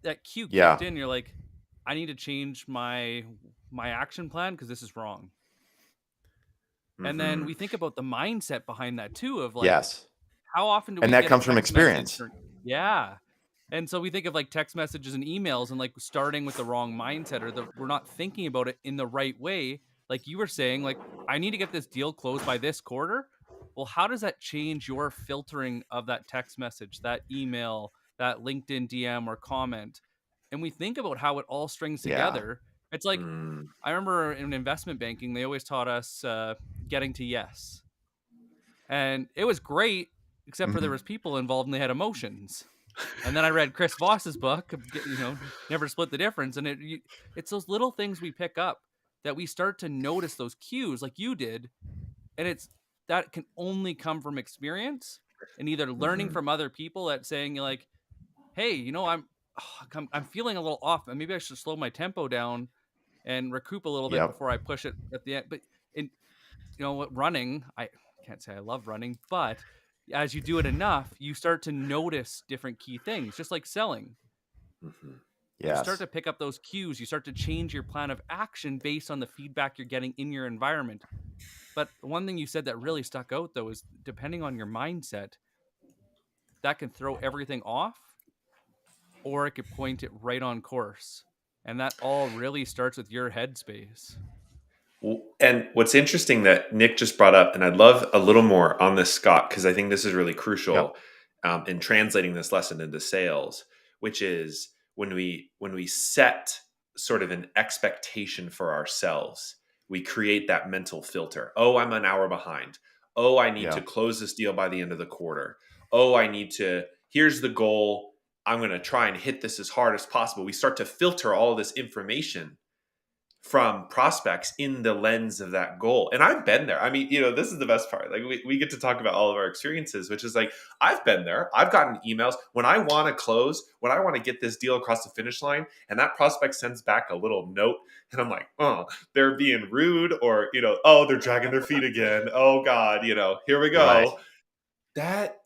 that cue kicked in, you're like, I need to change my action plan because this is wrong. Mm-hmm. And then we think about the mindset behind that too, of like, yes, how often do we and that comes from experience. Yeah. And so we think of like text messages and emails and like starting with the wrong mindset, or we're not thinking about it in the right way. Like you were saying, like, I need to get this deal closed by this quarter. Well, how does that change your filtering of that text message, that email, that LinkedIn DM or comment? And we think about how it all strings together. Yeah. It's like, I remember in investment banking, they always taught us getting to yes. And it was great, except for there was people involved and they had emotions. And then I read Chris Voss's book, Never Split the Difference. And it's those little things we pick up that we start to notice those cues like you did. And that can only come from experience and either learning Mhm. from other people at saying like, hey, I'm feeling a little off, and maybe I should slow my tempo down and recoup a little bit Yep. before I push it at the end. But in running, I can't say I love running, but as you do it enough, you start to notice different key things, just like selling. Mhm. You start Yes. to pick up those cues. You start to change your plan of action based on the feedback you're getting in your environment. But one thing you said that really stuck out, though, is depending on your mindset, that can throw everything off or it could point it right on course. And that all really starts with your headspace. And what's interesting that Nick just brought up, and I'd love a little more on this, Scott, because I think this is really crucial Yep. in translating this lesson into sales, which is when we set sort of an expectation for ourselves, we create that mental filter. Oh, I'm an hour behind. Oh, I need to Yeah. close this deal by the end of the quarter. Oh, I need to. Here's the goal. I'm going to try and hit this as hard as possible. We start to filter all this information from prospects in the lens of that goal. And I've been there. I mean, this is the best part. Like we get to talk about all of our experiences, which is like, I've been there. I've gotten emails when I want to close, when I want to get this deal across the finish line, and that prospect sends back a little note. And I'm like, oh, they're being rude, or, oh, they're dragging their feet again. Oh God, here we Right. go. That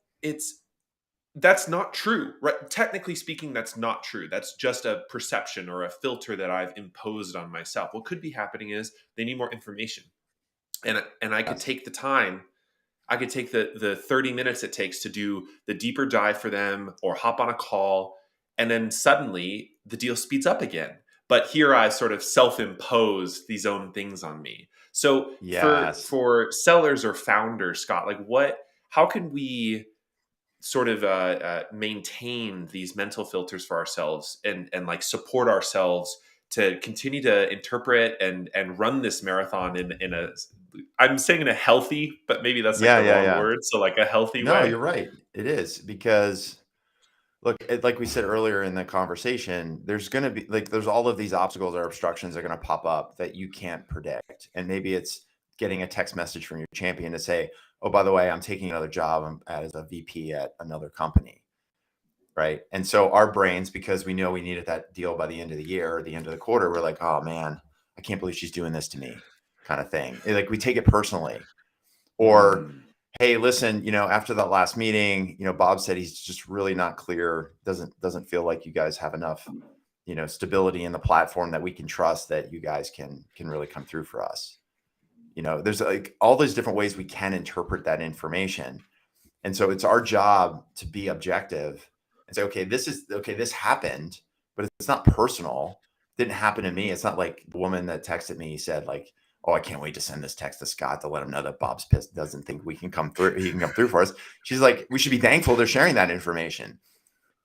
that's not true, right? Technically speaking, that's not true. That's just a perception or a filter that I've imposed on myself. What could be happening is they need more information, and I could Yes. take the time. I could take the 30 minutes it takes to do the deeper dive for them, or hop on a call, and then suddenly the deal speeds up again. But here I sort of self-impose these own things on me. So Yes. for sellers or founders, Scott, like how can we sort of maintain these mental filters for ourselves, and like support ourselves to continue to interpret and run this marathon in a, I'm saying in a healthy, but maybe that's like Yeah. the Yeah. wrong Yeah. word, so like a healthy No, way. you're right. It is because look, like we said earlier in the conversation, there's going to be there's all of these obstacles or obstructions that are going to pop up that you can't predict. And maybe it's getting a text message from your champion to say, oh, by the way, I'm taking another job as a VP at another company. Right. And so our brains, because we know we needed that deal by the end of the year or the end of the quarter, we're like, oh man, I can't believe she's doing this to me, kind of thing. Like we take it personally. Or, Mm. hey, listen, after that last meeting, Bob said he's just really not clear, doesn't feel like you guys have enough, stability in the platform that we can trust that you guys can really come through for us. There's like all those different ways we can interpret that information. And so it's our job to be objective and say, okay, this happened, but it's not personal. It didn't happen to me. It's not like the woman that texted me said like, oh, I can't wait to send this text to Scott to let him know that Bob's pissed, doesn't think he can come through for us. She's like, we should be thankful they're sharing that information.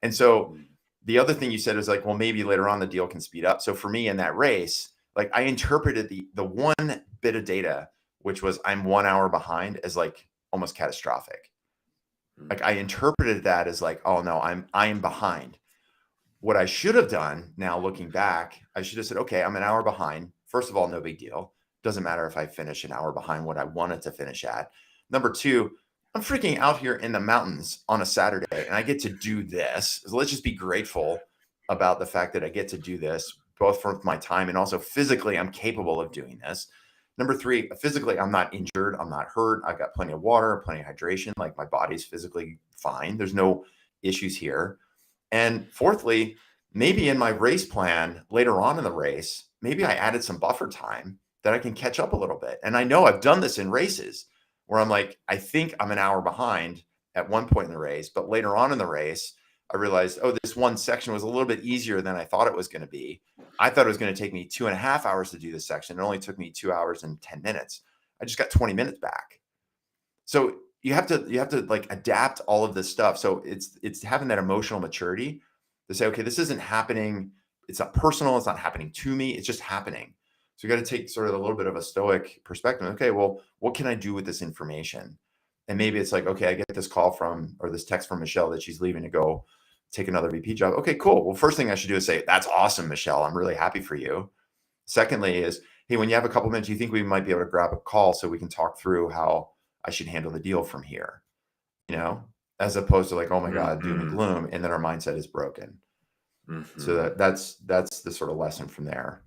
And so the other thing you said is like, well, maybe later on the deal can speed up. So for me in that race, like I interpreted the one bit of data, which was I'm 1 hour behind, as like almost catastrophic. Like I interpreted that as like, oh no, I'm behind. What I should have done now looking back, I should have said, okay, I'm an hour behind. First of all, no big deal. Doesn't matter if I finish an hour behind what I wanted to finish at. Number two, I'm freaking out here in the mountains on a Saturday and I get to do this. So let's just be grateful about the fact that I get to do this, both for my time and also physically, I'm capable of doing this. Number three, physically, I'm not injured. I'm not hurt. I've got plenty of water, plenty of hydration. Like my body's physically fine. There's no issues here. And fourthly, maybe in my race plan later on in the race, maybe I added some buffer time that I can catch up a little bit. And I know I've done this in races where I'm like, I think I'm an hour behind at one point in the race, but later on in the race, I realized, oh, this one section was a little bit easier than I thought it was going to be. I thought it was going to take me 2.5 hours to do this section. It only took me 2 hours and 10 minutes. I just got 20 minutes back. So you have to like adapt all of this stuff. So it's having that emotional maturity to say, okay, this isn't happening. It's not personal. It's not happening to me. It's just happening. So you got to take sort of a little bit of a stoic perspective. Okay, well, what can I do with this information? And maybe it's like, okay, I get this call from or this text from Michelle that she's leaving to go take another VP job. Okay, cool. Well, first thing I should do is say, that's awesome, Michelle. I'm really happy for you. Secondly is, hey, when you have a couple minutes, you think we might be able to grab a call so we can talk through how I should handle the deal from here, as opposed to like, oh my God, doom and gloom. And then our mindset is broken. So that's the sort of lesson from there,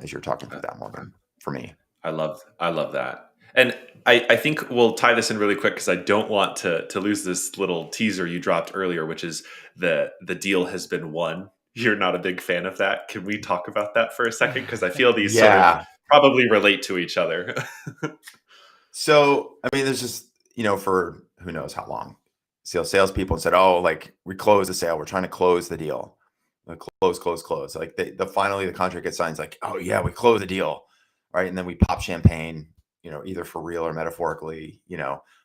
as you're talking through that, Morgan, for me. I love that. And I think we'll tie this in really quick because I don't want to lose this little teaser you dropped earlier, which is the deal has been won. You're not a big fan of that. Can we talk about that for a second? Because I feel these sort of probably relate to each other. So, I mean, there's just, for who knows how long, salespeople said, oh, like we closed the sale. We're trying to close the deal. Close. Like finally the contract gets signed. It's like, oh yeah, we closed the deal. Right. And then we pop champagne, either for real or metaphorically,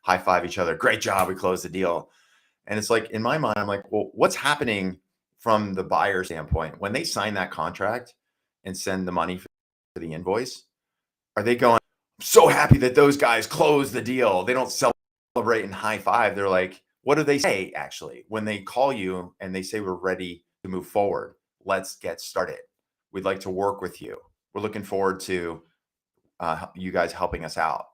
high five each other. Great job. We closed the deal. And it's like, in my mind, I'm like, well, what's happening from the buyer standpoint when they sign that contract and send the money for the invoice? Are they going, I'm so happy that those guys closed the deal? They don't celebrate and high five. They're like, what do they say actually when they call you and they say, we're ready to move forward? Let's get started. We'd like to work with you. We're looking forward to you guys helping us out.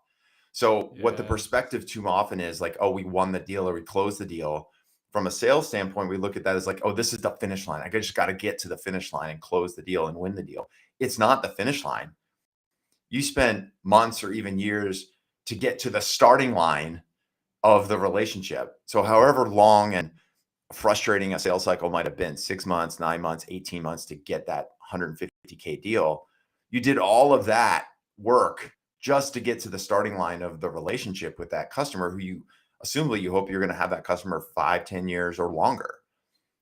So what the perspective too often is like, oh, we won the deal or we closed the deal. From a sales standpoint, we look at that as like, oh, this is the finish line. I just got to get to the finish line and close the deal and win the deal. It's not the finish line. You spend months or even years to get to the starting line of the relationship. So however long and frustrating a sales cycle might have been, 6 months, 9 months, 18 months to get that 150K deal, you did all of that work just to get to the starting line of the relationship with that customer who you assumably you hope you're going to have that customer 5, 10 years or longer.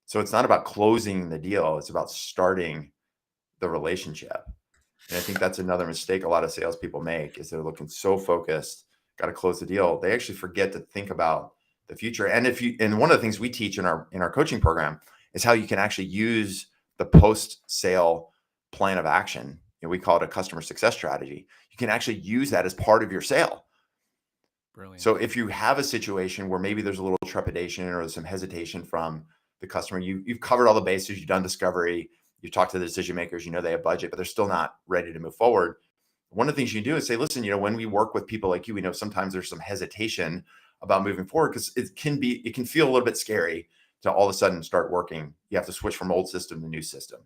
So it's not about closing the deal. It's about starting the relationship. And I think that's another mistake a lot of salespeople make is they're looking so focused, got to close the deal. They actually forget to think about the future. And one of the things we teach in our coaching program is how you can actually use the post-sale plan of action. We call it a customer success strategy. You can actually use that as part of your sale. Brilliant. So if you have a situation where maybe there's a little trepidation or some hesitation from the customer, you've covered all the bases, you've done discovery, you've talked to the decision makers, they have budget, but they're still not ready to move forward. One of the things you can do is say, listen, when we work with people like you, we know sometimes there's some hesitation about moving forward because it can feel a little bit scary to all of a sudden start working. You have to switch from old system to new system,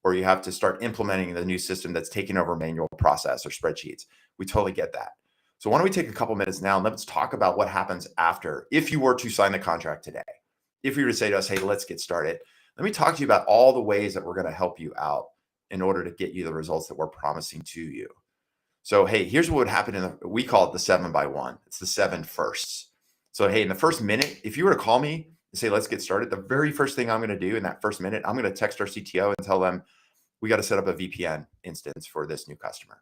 or you have to start implementing the new system that's taking over manual process or spreadsheets. We totally get that. So why don't we take a couple minutes now and let's talk about what happens after, if you were to sign the contract today, if you were to say to us, hey, let's get started. Let me talk to you about all the ways that we're going to help you out in order to get you the results that we're promising to you. So, hey, here's what would happen we call it the 7x1. It's the 7 firsts. So, hey, in the first minute, if you were to call me and say, let's get started, the very first thing I'm going to do in that first minute, I'm going to text our CTO and tell them, we got to set up a VPN instance for this new customer.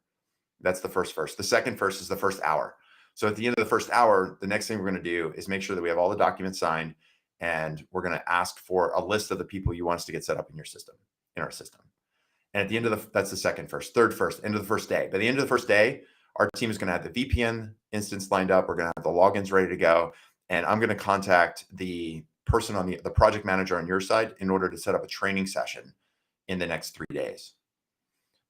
That's the first. The second first is the first hour. So at the end of the first hour, the next thing we're going to do is make sure that we have all the documents signed, and we're going to ask for a list of the people you want us to get set up in our system. And at the end of that's the second first, third first, end of the first day. By the end of the first day, our team is going to have the VPN instance lined up. We're going to have the logins ready to go. And I'm going to contact the person on the project manager on your side in order to set up a training session in the next 3 days.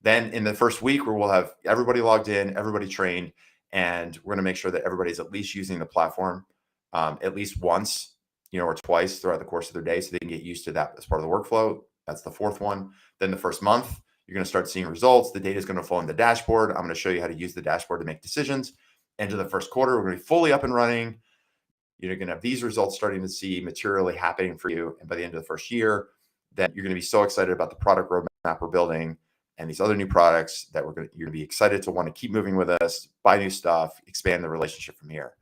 Then in the first week, where we'll have everybody logged in, everybody trained, and we're going to make sure that everybody's at least using the platform at least once, or twice throughout the course of their day, so they can get used to that as part of the workflow. That's the fourth one. Then the first month, you're going to start seeing results. The data is going to flow in the dashboard. I'm going to show you how to use the dashboard to make decisions. Into the first quarter, we're going to be fully up and running. You're going to have these results starting to see materially happening for you. And by the end of the first year, then you're going to be so excited about the product roadmap we're building and these other new products that you're going to be excited to want to keep moving with us, buy new stuff, expand the relationship from here.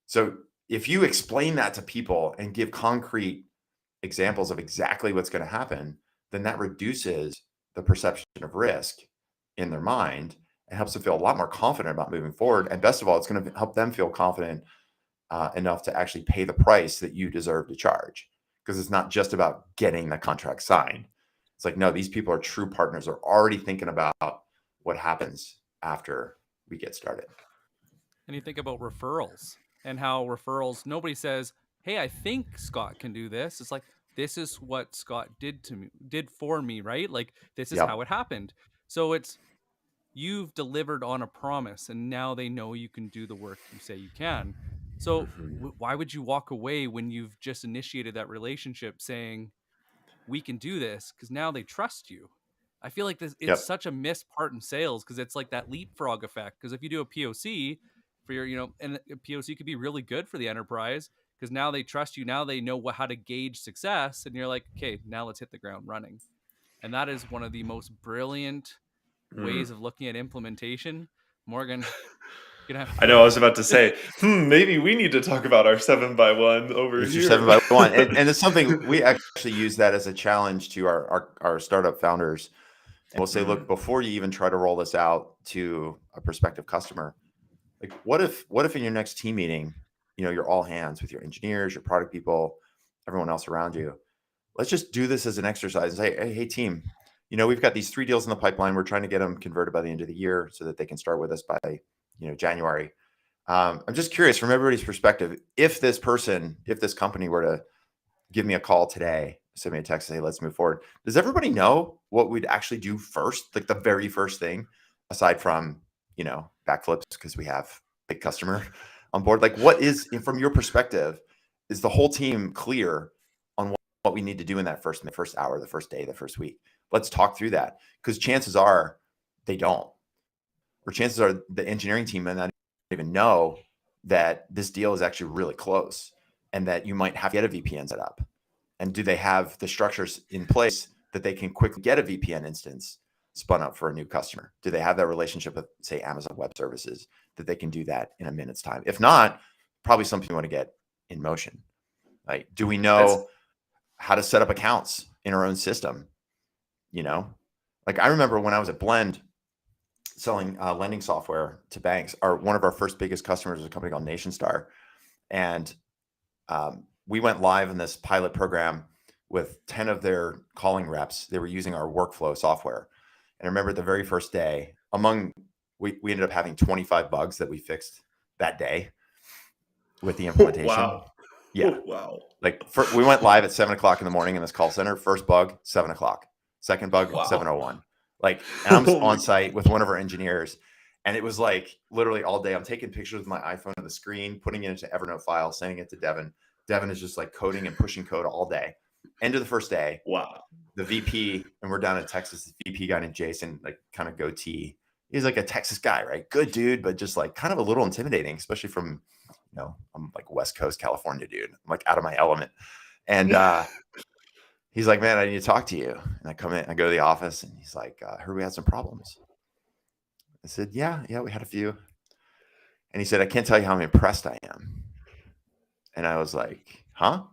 So if you explain that to people and give concrete examples of exactly what's going to happen, then that reduces the perception of risk in their mind and helps them feel a lot more confident about moving forward. And best of all, it's going to help them feel confident enough to actually pay the price that you deserve to charge, because it's not just about getting the contract signed. It's like, no, these people are true partners. They're already thinking about what happens after we get started. And you think about referrals and how referrals, nobody says, hey, I think Scott can do this. It's like, this is what Scott did for me, right? Like, this is Yep. how it happened. So it's, you've delivered on a promise, and now they know you can do the work you say you can. So why would you walk away when you've just initiated that relationship saying, we can do this? Because now they trust you. I feel like it's Yep. such a missed part in sales, because it's like that leapfrog effect. Because if you do a POC for your, and a POC could be really good for the enterprise, because now they trust you. Now they know how to gauge success, and you're like, okay, now let's hit the ground running. And that is one of the most brilliant ways of looking at implementation. Morgan, you can have. I know. I was about to say, maybe we need to talk about our 7x1 over Here's your here. 7x1. And it's something we actually use that as a challenge to our startup founders. And we'll say, look, before you even try to roll this out to a prospective customer, like what if in your next team meeting, you're all hands with your engineers, your product people, everyone else around you. Let's just do this as an exercise and say, hey team, we've got these 3 deals in the pipeline. We're trying to get them converted by the end of the year so that they can start with us by, January. I'm just curious from everybody's perspective, if this company were to give me a call today, send me a text, say, let's move forward. Does everybody know what we'd actually do first? Like the very first thing, aside from, backflips, because we have a big customer on board. Like what is, from your perspective, is the whole team clear on what we need to do in that first hour, the first day, the first week? Let's talk through that, because chances are they don't, or chances are the engineering team may not even know that this deal is actually really close and that you might have to get a VPN set up. And do they have the structures in place that they can quickly get a VPN instance spun up for a new customer? Do they have that relationship with, say, Amazon Web Services, that they can do that in a minute's time? If not, probably something you want to get in motion. Like, do we know how to set up accounts in our own system? Like I remember when I was at Blend selling lending software to banks, one of our first biggest customers was a company called NationStar. And we went live in this pilot program with 10 of their calling reps. They were using our workflow software. And I remember the very first day, we ended up having 25 bugs that we fixed that day with the implementation. Wow. Yeah. Wow. Like we went live at 7:00 in the morning in this call center. First bug, 7:00. Second bug, 7:01. Like, and I'm on site with one of our engineers. And it was like literally all day. I'm taking pictures with my iPhone of the screen, putting it into Evernote file, sending it to Devin. Devin is just like coding and pushing code all day. End of the first day. Wow. The VP, and we're down in Texas, the VP guy named Jason, like kind of goatee. He's like a Texas guy, right? Good dude, but just like kind of a little intimidating, especially from, I'm like West Coast California dude. I'm like out of my element. And he's like, man, I need to talk to you. And I come in, I go to the office, and he's like, heard we had some problems. I said, yeah, we had a few. And he said, I can't tell you how impressed I am. And I was like, huh?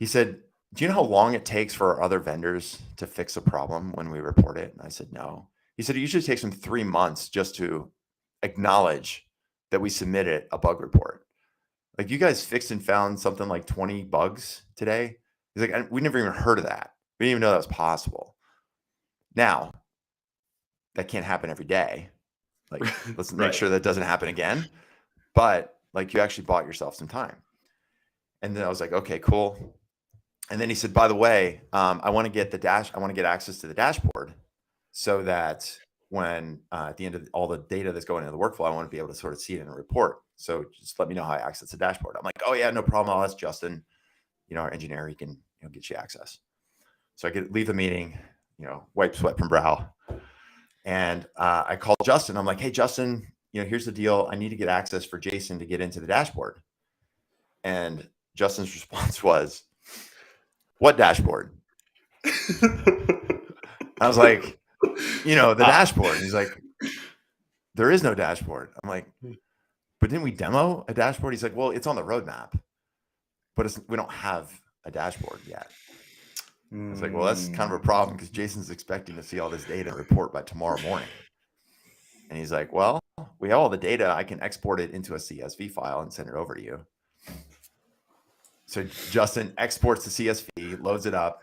He said, do you know how long it takes for our other vendors to fix a problem when we report it? And I said, no. He said, it usually takes them 3 months just to acknowledge that we submitted a bug report. Like, you guys fixed and found something like 20 bugs today. He's like, we never even heard of that. We didn't even know that was possible. Now, that can't happen every day. Like, let's make sure that doesn't happen again. But like, you actually bought yourself some time. And then I was like, okay, cool. And then he said, by the way, I want to get access to the dashboard so that when at the end of all the data that's going into the workflow, I want to be able to sort of see it in a report. So just let me know how I access the dashboard. I'm like, oh yeah, no problem. I'll ask Justin, our engineer, he can get you access. So I leave the meeting, wipe sweat from brow. And I called Justin. I'm like, hey, Justin, here's the deal. I need to get access for Jason to get into the dashboard. And Justin's response was, what dashboard? I was like, the dashboard. He's like, there is no dashboard. I'm like, but didn't we demo a dashboard? He's like, well, it's on the roadmap, but we don't have a dashboard yet. I was like, well, that's kind of a problem because Jason's expecting to see all this data and report by tomorrow morning. And he's like, well, we have all the data. I can export it into a CSV file and send it over to you. So Justin exports the CSV, loads it up.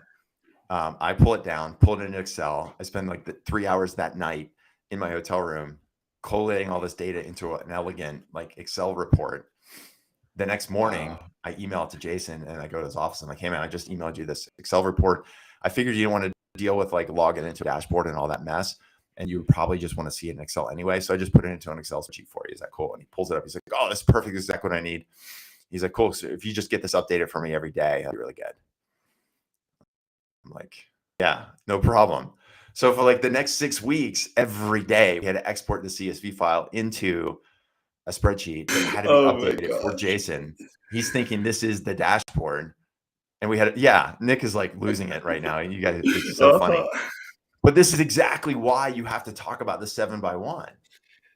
I pull it down, pull it into Excel. I spend like 3 hours that night in my hotel room collating all this data into an elegant like Excel report. The next morning, Wow. I email it to Jason and I go to his office. I'm like, hey man, I just emailed you this Excel report. I figured you didn't want to deal with like logging into a dashboard and all that mess. And you would probably just want to see it in Excel anyway. So I just put it into an Excel spreadsheet for you. Is that cool? And he pulls it up. He's like, oh, that's perfect. This is exactly what I need. He's like, cool. So if you just get this updated for me every day, that'd be really good. I'm like, yeah, no problem. So for like the next 6 weeks, every day we had to export the CSV file into a spreadsheet that had to be Oh my updated for gosh. Jason. He's thinking this is the dashboard. And we had, Nick is like losing it right now. You guys, it's so funny. But this is exactly why you have to talk about the 7x1.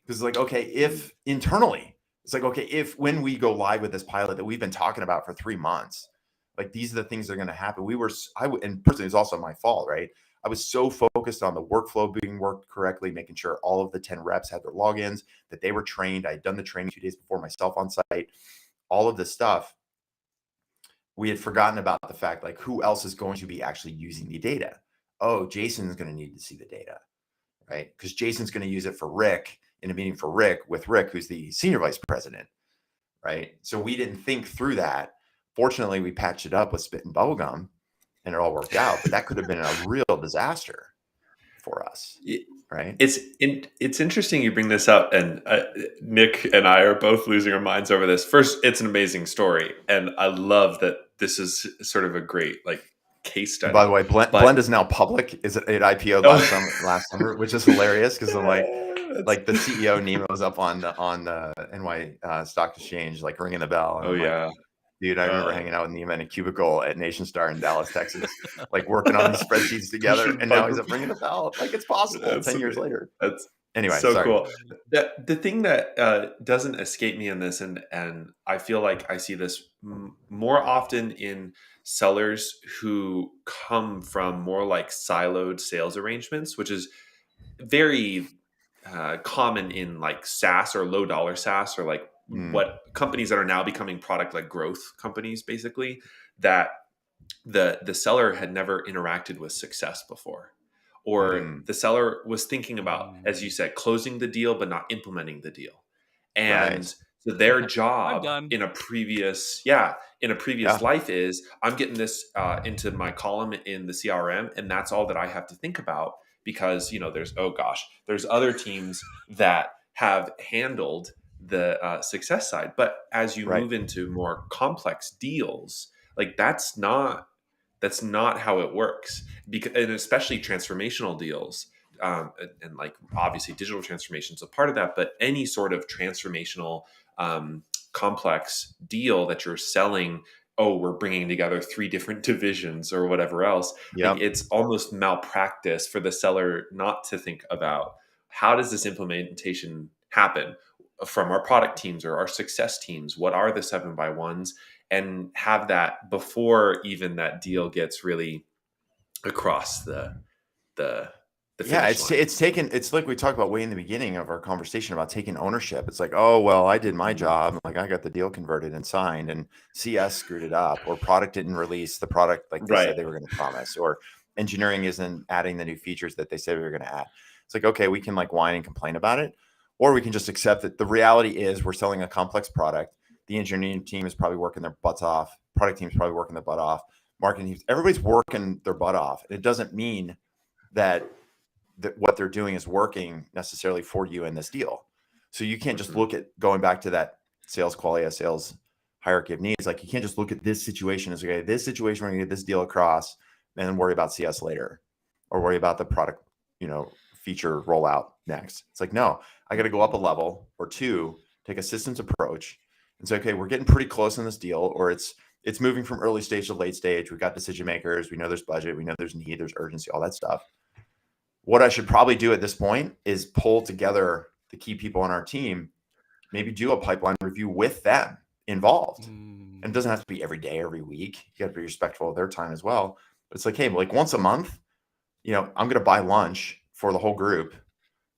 Because like, okay, if internally, it's like, okay, if when we go live with this pilot that we've been talking about for 3 months, like these are the things that are going to happen. And personally, it's also my fault, right? I was so focused on the workflow being worked correctly, making sure all of the 10 reps had their logins, that they were trained. I had done the training 2 days before myself on site, all of this stuff. We had forgotten about the fact, like, who else is going to be actually using the data? Oh, Jason's going to need to see the data, right? Because Jason's going to use it for Rick in a meeting for Rick with Rick, who's the senior vice president, right? So we didn't think through that. Fortunately, we patched it up with spit and bubblegum and it all worked out, but that could have been a real disaster for us, right? It's interesting you bring this up, and Nick and I are both losing our minds over this. First, it's an amazing story, and I love that this is sort of a great like case And by study. the way, Blend But is now public. Is it IPO'd oh, last summer, which is hilarious because I'm that's, like the CEO Nemo was up on the NY Stock Exchange, like ringing the bell, and oh I'm like, yeah, dude, I remember hanging out in Neiman in a cubicle at Nation Star in Dallas, Texas, like working on these spreadsheets together, pushing and now he's bug. up ringing the bell. Like it's possible That's 10 years amazing. later. That's Anyway, so sorry. cool. The thing that doesn't escape me in this, and I feel like I see this more often in sellers who come from more like siloed sales arrangements, which is very common in like SaaS or low dollar SaaS, or like Mm, what companies that are now becoming product like growth companies, basically, that the seller had never interacted with success before, or mm, the seller was thinking about, as you Mm. said, closing the deal but not implementing the deal. right. And so their I'm job done. in a previous Yeah. life is, I'm getting this into my column in the CRM, and that's all that I have to think about, because there's other teams that have handled the success side. But as you Right. move into more complex deals, like that's not how it works, because, and especially transformational deals, and like obviously digital transformation is a part of that, but any sort of transformational um, complex deal that you're selling, oh, we're bringing together 3 different divisions or whatever else, like Yep. it's almost malpractice for the seller not to think about, how does this implementation happen from our product teams or our success teams, what are the 7x1s, and have that before even that deal gets really across the the Yeah, finish line. it's like we talked about way in the beginning of our conversation about taking ownership. It's like, oh well, I did my Mhm. job, like I got the deal converted and signed, and CS screwed it up, or product didn't release the product like they Right. said they were going to promise, or engineering isn't adding the new features that they said we were going to add. It's like, okay, we can like whine and complain about it, or we can just accept that the reality is we're selling a complex product. The engineering team is probably working their butts off. Product team is probably working their butt off. Marketing teams, everybody's working their butt off. And it doesn't mean that what they're doing is working necessarily for you in this deal. So you can't just Mhm. look at, going back to that sales quality, sales hierarchy of needs. Like you can't just look at this situation as, okay, this situation, we're gonna get this deal across and then worry about CS later, or worry about the product, feature rollout next. It's like, no, I got to go up a level or two, take a systems approach and say, okay, we're getting pretty close in this deal, or it's moving from early stage to late stage. We've got decision makers. We know there's budget. We know there's need, there's urgency, all that stuff. What I should probably do at this point is pull together the key people on our team, maybe do a pipeline review with them involved. And it Mm. doesn't have to be every day, every week. You got to be respectful of their time as well. But it's like, hey, like once a month, I'm going to buy lunch for the whole group,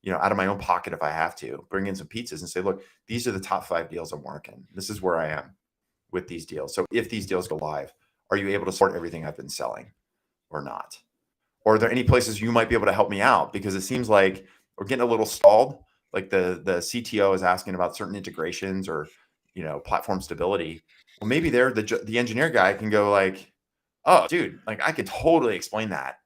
out of my own pocket if I have to, bring in some pizzas and say, look, these are the top 5 deals I'm working. This is where I am with these deals. So if these deals go live, are you able to support everything I've been selling or not? Or are there any places you might be able to help me out? Because it seems like we're getting a little stalled. Like the CTO is asking about certain integrations, or platform stability. Well, maybe the engineer guy can go like, oh, dude, like I could totally explain that.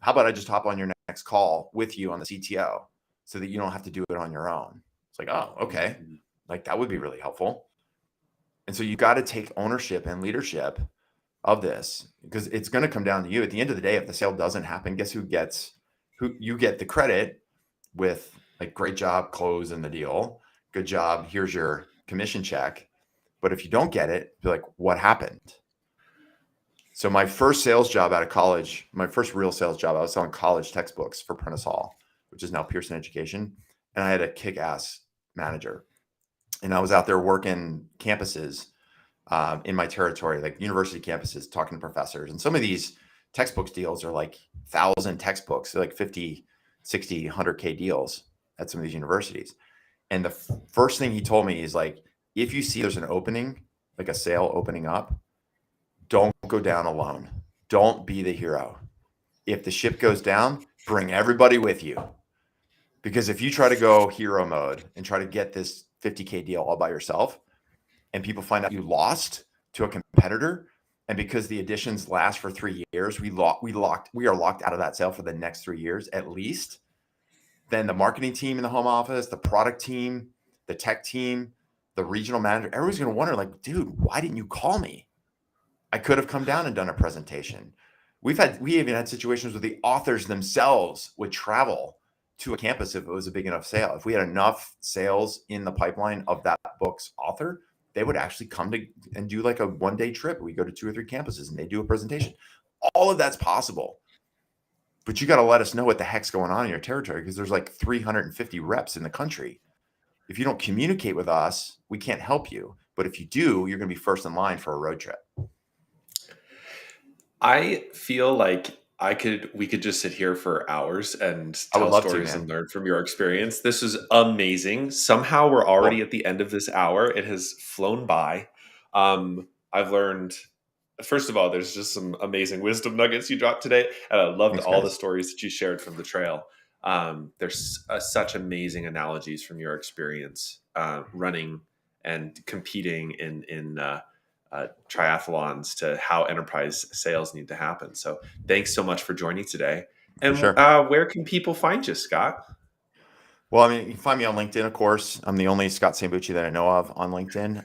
How about I just hop on your next call with you on the CTO so that you don't have to do it on your own? It's like, oh, okay. Like that would be really helpful. And so you got to take ownership and leadership of this, because it's going to come down to you. At the end of the day, if the sale doesn't happen, guess who you get the credit with, like, great job, closing the deal. Good job. Here's your commission check. But if you don't get it, be like, what happened? So my first sales job out of college, my first real sales job, I was selling college textbooks for Prentice Hall, which is now Pearson Education. And I had a kick-ass manager. And I was out there working campuses in my territory, like university campuses, talking to professors. And some of these textbooks deals are like 1,000 textbooks. They're like 50, 60, 100K deals at some of these universities. And the first thing he told me is like, if you see there's an opening, like a sale opening up, don't go down alone. Don't be the hero. If the ship goes down, bring everybody with you. Because if you try to go hero mode and try to get this 50K deal all by yourself, and people find out you lost to a competitor, and because the additions last for 3 years, we are locked out of that sale for the next 3 years at least, then the marketing team in the home office, the product team, the tech team, the regional manager, everyone's going to wonder, like, dude, why didn't you call me? I could have come down and done a presentation. We even had situations where the authors themselves would travel to a campus if it was a big enough sale. If we had enough sales in the pipeline of that book's author, they would actually come to and do like a one-day trip. We go to 2 or 3 campuses and they do a presentation. All of that's possible. But you got to let us know what the heck's going on in your territory, because there's like 350 reps in the country. If you don't communicate with us, we can't help you. But if you do, you're going to be first in line for a road trip. I feel like we could just sit here for hours and I would tell love to, stories man. and learn from your experience. This is amazing. Somehow we're already at the end of this hour. It has flown by. I've learned, first of all, there's just some amazing wisdom nuggets you dropped today. And I loved Thanks, all guys. the stories that you shared from the trail. There's such amazing analogies from your experience running and competing in triathlons to how enterprise sales need to happen. So thanks so much for joining today. And Sure. Where can people find you, Scott? Well, I mean, you can find me on LinkedIn, of course. I'm the only Scott Sambucci that I know of on LinkedIn.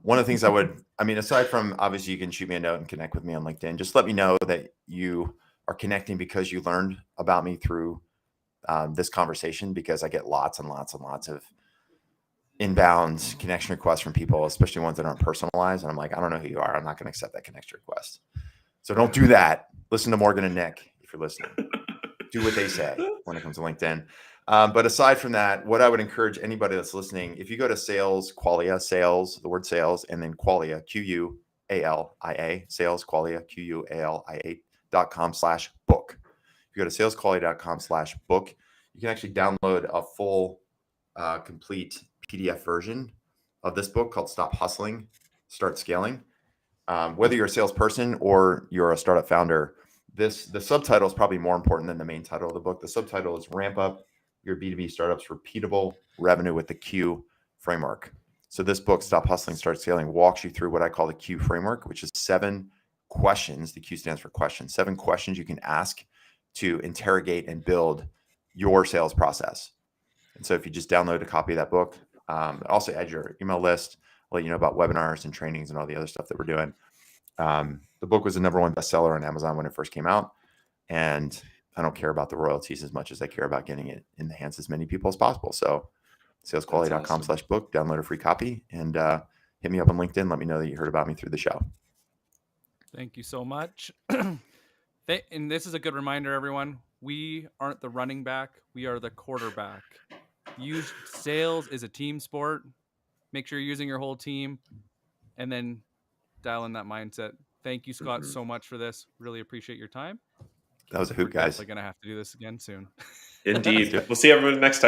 One of the things aside from, obviously, you can shoot me a note and connect with me on LinkedIn. Just let me know that you are connecting because you learned about me through this conversation, because I get lots and lots and lots of inbound connection requests from people, especially ones that aren't personalized. And I'm like, I don't know who you are. I'm not going to accept that connection request. So don't do that. Listen to Morgan and Nick if you're listening. Do what they say when it comes to LinkedIn. But aside from that, what I would encourage anybody that's listening, if you go to Qualia, sales, the word sales, and then Qualia, Qualia, sales, Qualia, Qualia.com/book. If you go to salesqualia.com/book, you can actually download a full, complete PDF version of this book called Stop Hustling, Start Scaling. Whether you're a salesperson or you're a startup founder, the subtitle is probably more important than the main title of the book. The subtitle is Ramp Up Your B2B Startups Repeatable Revenue with the Q Framework. So this book, Stop Hustling, Start Scaling, walks you through what I call the Q Framework, which is 7 questions. The Q stands for questions. 7 questions you can ask to interrogate and build your sales process. And so if you just download a copy of that book, also add your email list, I'll let you know about webinars and trainings and all the other stuff that we're doing. The book was the #1 bestseller on Amazon when it first came out. And I don't care about the royalties as much as I care about getting it in the hands of as many people as possible. So salesqualia.com/book, download a free copy, and hit me up on LinkedIn. Let me know that you heard about me through the show. Thank you so much. And this is a good reminder, everyone. We aren't the running back. We are the quarterback. Sales is a team sport. Make sure you're using your whole team, and then dial in that mindset. Thank you, Scott, so much for this. Really appreciate your time. That was a hoot, guys. We're definitely going to have to do this again soon. Indeed. We'll see everyone next time.